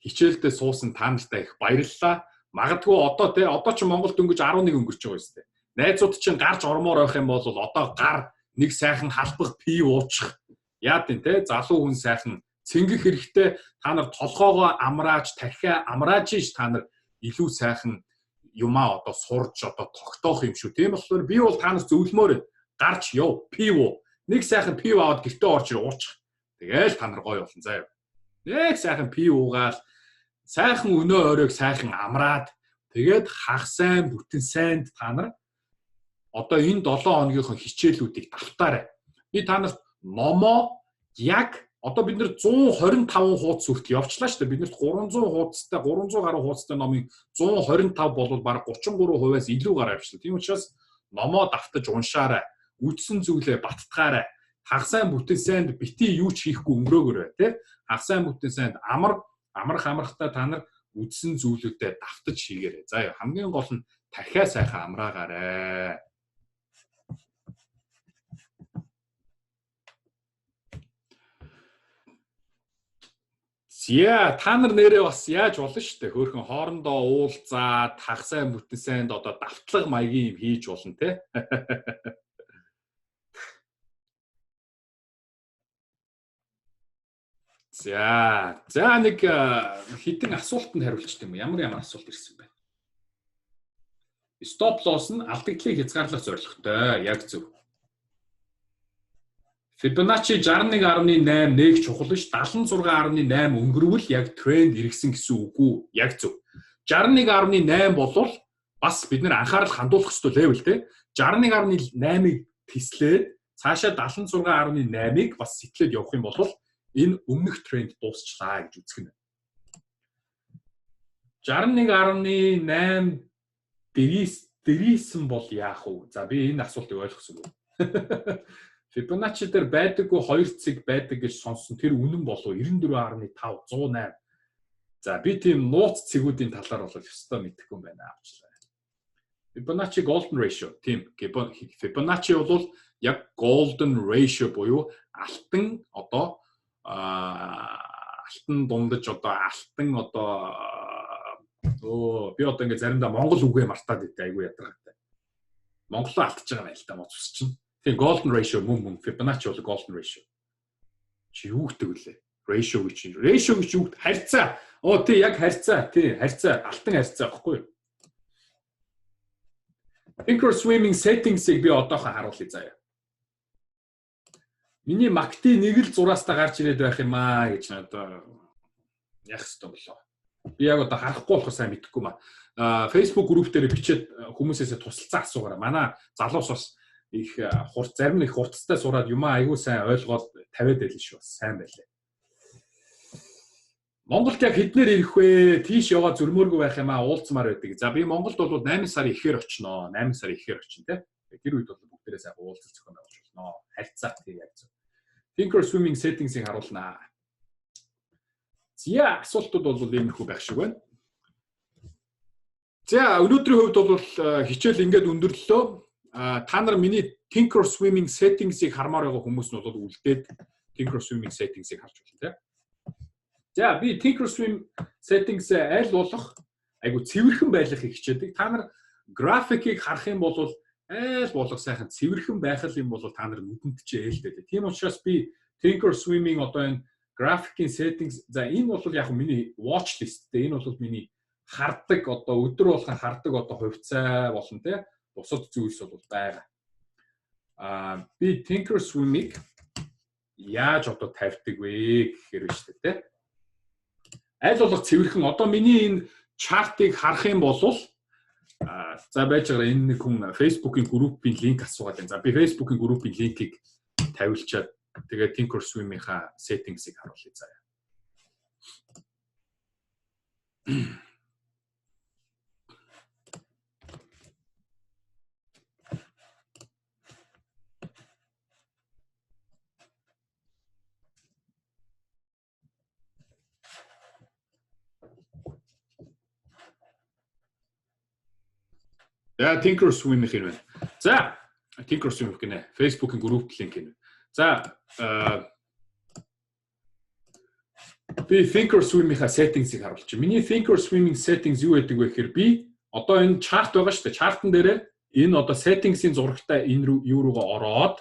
хичээлдээ суусан та нартай их баярлалаа. Магадгүй одоо ч Монголд өнгөж 11 өнгөрч байгаа юм шүү дээ. Найзууд чинь гарч ормоор байх юм бол одоо гар нэг сайхан халбах пив уучих. Яад энэ те залуу хүн сайхан цэнгэх хэрэгтэй. Та нар толгоогоо амрааж, тархиа амрааж ш та нар илүү сайхан юмаа одоо сурж одоо тогтоох юм шүү. Тийм болохоор би бол та нар зөвлөмөр гарч яв пив уу. Нэг сайхан пив аваад гэртээ орж уучих. Тэгээл та нар гоё болно заа юу. Нэг сайхан пив уугаал сайхан өнөө оройг сайхан амраад тэгээд хах сайн бүтэн сайнд та нар одоо энэ 7 хоногийнхоо хичээлүүдийг давтаарай. Би та нарт номоо яг одоо бид нэр 125 хуудас хүртэл явчлаа шүү дээ. Бид нэрт 300 хуудастай 300 гаруй хуудастай номын 125 болвол бараг 33%-аас илүү гараа явчлаа. Тийм учраас номоо давтаж уншаарай. Үдсэн зүйлээ баттгаарай. Хагас сайн бүтэн сайнд бити юу ч хийхгүй өнгөрөөгөрөө тий. Хагас сайн бүтэн сайнд амрахтаа та нар үдсэн зүйлүүдэд давтаж хийгээрэй. За хамгийн гол нь тархиа сайхан амраагаарай. Зя та нар нэрээ бас яаж болно шүү дээ. Хөөхөн хоорондоо уулзаад хаг сайн бүтэн сайнд одоо давтлага маягийн юм хийж болно те. За нэг хитэн асуултанд хариулчих юм. Ямар асуулт ирсэн бэ? Stop loss нь алдагдлыг хязгаарлах зорилготой. Яг зөв. Fibonacci 61.8 нэг чухал ш 76.8 өнгөрвөл яг тренд иргэсэн гэсэн үг үү? Яг зөв. 61.8 болвол бас бид нэр анхаарал хандуулах ёстой левел те. 61.8-ыг тислээд цаашаа 76.8-ыг бас сэтлээд явах юм бол энэ өмнөх тренд дуусчлаа гэж үзэх нь. 61.8 дэрийсэн бол яах вэ? За би энэ асуултыг ойлгосон үү? Fibonacci дээр байдаггүй 2 цэг байдаг гэж сонссон. Тэр үнэн болов 94.5 108. За би тийм нууц цэгүүдийн талаар бол өстой мэдэхгүй юм байна авчлаа. Fibonacci golden ratio тийм Fibonacci бол яг golden ratio буюу алтан одоо алтан дундаж одоо алтан одоо би одоо ингээ заримдаа монгол үгээ мартаад идэв айгүй ядаргатай. Монголоо алдчихж байгаа юм л та моц ус чинь. Тэгээ golden ratio мөн Fibonacci бол golden ratio. Чи юу гэдэг вүлээ? Ratio гэж чинь. Ratio гэж юу гэдэг? Харьцаа. Тий яг харьцаа. Тий харьцаа. Алтан харьцаа баггүй юу? Thinkorswim-ing settings-ийг би одоохон харуулъя заяа. Миний MACD нэг л зураастаа гарч ирээд байх юм аа гэж надад яах ёстой болоо. Би яг одоо харахгүй болохоор сайн мэдэхгүй маа. Facebook group дээр бичээд хүмүүсээсээ тусалцсан асуугаараа. Манай залуус бас их зарим нэг хурцтай сураад юм айгүй сайн ойлгоод тавиад байлаа шүү. Сайн байлаа. Монголд яг хэднэр ирэх вэ? Тийш яваа зөрмөөргүй байх юм аа уулзмаар байдаг. За би Монголд бол 8 сарын ихээр очиноо. 8 сарын ихээр очин тий. Тэр үед бол бүгдээрээ сайн уулзах зохион байгуулж болно. Харьцаа тий яг зөв. Thinkorswim-ing settings-ийг харуулнаа. За асуултууд бол иймэрхүү байх шиг байна. За өнөөдрийн хувьд бол хичээл ингээд өндөрлөлөө. Та нар миний Thinkorswim-ing settings-ийг хармаар байгаа хүмүүс нь бол үлдээд Thinkorswim-ing settings-ийг харж байна тийм. За би Thinkorswim settings аль болох айгу цэвэрхэн байлгахыг хичээдэг. Та нар графикийг харах юм бол аль болох сайхан цэвэрхэн байх юм бол та нар нүдэнд ч ээлтэй. Тийм учраас би Thinkorswim-ing одоо энэ графикийн settings за энэ бол яг миний watch list дээ. Энэ бол миний хардаг одоо өдөр болгон хардаг одоо хувьцаа болно те. Бусад зүйлс бол байгаа. Би Thinkorswim-ыг яаж одоо тавьдаг вэ гэхээр байна шүү дээ те. Аль болох цэвэрхэн одоо миний энэ чартыг харах юм бол за байж байгаа энэ нэг хүн Facebook-ийн группийн линк асуугаад байна. За би Facebook-ийн группийн линкийг тавилчаад тэгээд Thinkorswim-ийнхаа settings-ийг харуулъя заяа. За Thinkorswim хэр байна. За Thinkorswim гэнэ. Facebook-ийн групп линк гэнэ. За би Thinkorswim-ийнхаа settings-ийг харуулчих. Миний Thinkorswim-ing settings юу байдаг вэ гэхээр би одоо энэ chart байгаа шүү дээ. Chart-н дээр энэ одоо settings-ийн зурагтай энэ юу руугаа ороод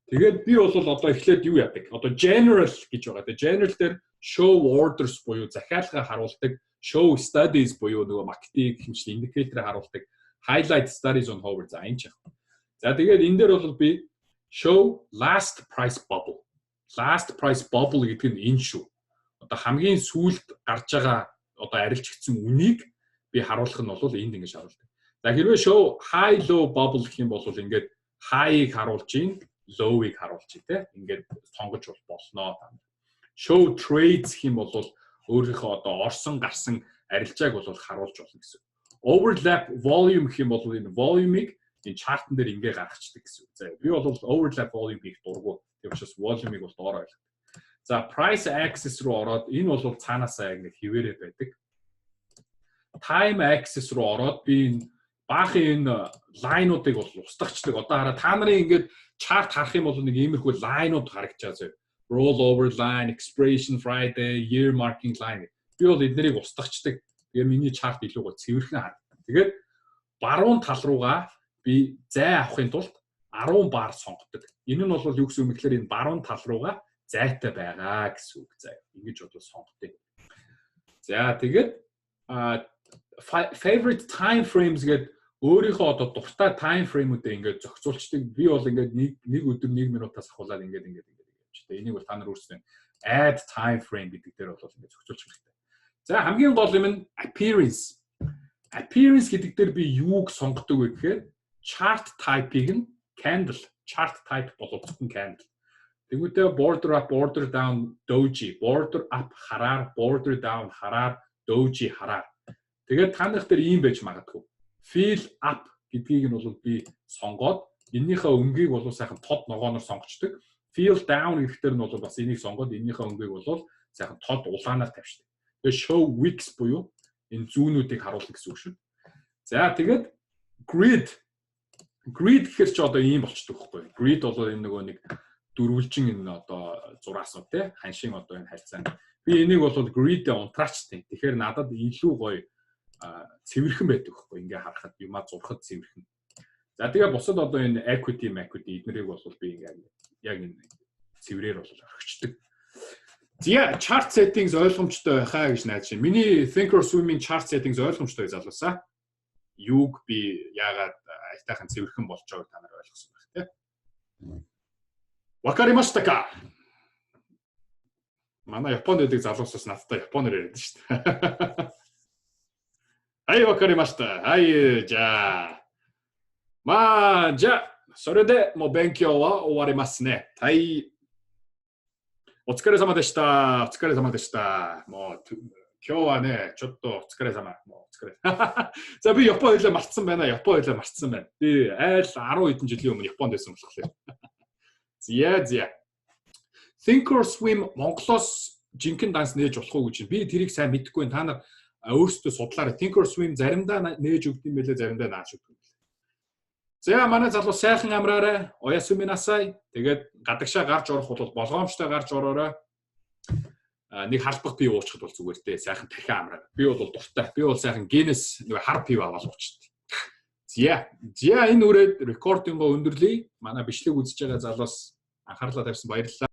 тэгээд би бол одоо эхлээд юу яадаг? Одоо general гэж байгаа. Тэгээд general дээр show orders буюу захиалга харуулдаг, show studies буюу нөгөө MACD хэмжлэг индикатор харуулдаг, highlight studies on hover за энэ ч яг. За тэгээд энэ дээр бол би show last price bubble. Last price bubble гэдэг нь энэ шүү. Одоо хамгийн сүүлд гарч байгаа одоо арилжигдсан үнийг би харуулах нь бол энд ингэж харуулдаг. За хэрвээ show high low bubble гэх юм бол ингээд high-ыг харуулж ийн, low-ыг харуулж ий те. Ингээд сонгож болноо. Show trades гэх юм бол өөрийнхөө одоо орсон гарсан арилжааг бол харуулж болно гэсэн. Overlap volume гэх юм бол энэ volume-ыг энэ chart-н дээр ингээ гаргацдаг гэсэн. За би бол overlap volume хийх дурггүй. Тийм учраас volume-ыг бол доороо ойлгох. За price axis руу ороод энэ бол цаанаасаа ингээ хിവэрэ байдаг. Time axis руу ороод би баахан энэ line-уудыг бол устгахчдаг. Одоо хараа та нарын ингээд chart харах юм бол нэг иймэрхүү line-ууд харагдаж байгаа зөө. rollover line, expiration Friday, year marking line. Би бол эднэрийг устгачдаг. Тэгээ миний чарт илүү гоо цэвэрхэн харагдана. Тэгээд баруун тал руугаа би зай авахын тулд 10 бар сонгодог. Энэ нь бол юу гэсэн үг гэхээр энэ баруун тал руугаа зайтай байгаа гэсэн үг заяа. Ингэж бодвол сонгодог. За тэгээд favorite time frames гэдэг өөрийнхөө одоо дуртай time frame-үүдээ ингээд зохицуулчдаг. Би бол ингээд нэг өдөр 1 минутаас ахуулаад ингээд явж байгаа. Энийг бол та нар өөрсдөө add time frame гэдэг дээр бол ингээд зохицуулж хэрэгтэй. За хамгийн гол юм нь appearance. Appearance гэдэг дээр би юуг сонгодог вэ гэхээр chart type-ийг нь candle, chart type боловсрон candle. Тэгвэл border up, border down, doji, border up хараар, border down хараар, doji хараар. Тэгээд танах дээр ийм байж магадгүй. Fill up гэдгийг нь бол би сонгоод эннийхээ өнгийг бол сайхан тод ногооноор сонгочдөг. Fill down гэхээр нь бол бас энийг сонгоод эннийхээ өнгийг бол сайхан тод улаанаар тавьчихдаг. Тэгээд show wicks буюу энэ зүүнүүдийг харуулна гэсэн үг шүү. За тэгээд grid гэхээр ч одоо ийм болчдөг байхгүй. Grid бол энэ нөгөө нэг дөрвөлжин энэ одоо зураасууд те ханшийн одоо энэ харьцаа. Би энийг бол grid-ээ унтраачтай. Тэгэхээр надад илүү гоё цэвэрхэн байдаг байхгүй. Ингээ харахад юмаа зурхад цэвэрхэн. За тэгээ бусад одоо энэ equity эднэрийг бол би ингээ яг энэ цэврээр бол орхичдаг. За chart settings ойлгомжтой байхаа гэж найдаж байна. Миний Thinkorswim-ийн chart settings ойлгомжтой залуусаа. Юуг би яагаад айтайхан цэвэрхэн болж байгааг та нар ойлгосон байх тийм. Вакаримашта ка. Манай Японд байдаг залуусаас надтай японоор яриад шүү дээ. Хай вакаримашта. Хай жа. Жа, それでもう勉強は終わりますね。はい。お疲れ様でした。お疲れ様でした。もう今日はね、ちょっとお疲れ様。もうお疲れ。За би Япон хэлээ мартсан байна. Япон хэлээ мартсан байна. Би айл 10 хэдэн жилийн өмнө Японд байсан болохоор. Зя. Thinkorswim Монголоос жинхэнэ данс нээж болох уу гэж би тэрийг сайн мэдэхгүй байна. Та нар өөрсдөө судлаарай. Thinkorswim заримдаа нээж өгд юм байлээ, заримдаа нааш өгд юм. За манай залуу сайхан амраарай. Оясуми насай. Тэгээд гадагшаа гарч орох бол болгоомжтой гарч ороорой. Нэг халбах пив уучхад бол зүгээр те. Сайхан тархи амраарай. Би бол дуртай. Би бол сайхан Guinness нэг хар пив аваад уучдаг. За энэ үрээд рекординго өндөрлөе. Манай бичлэг үзэж байгаа залуус анхаарлаа тавьсан баярлалаа.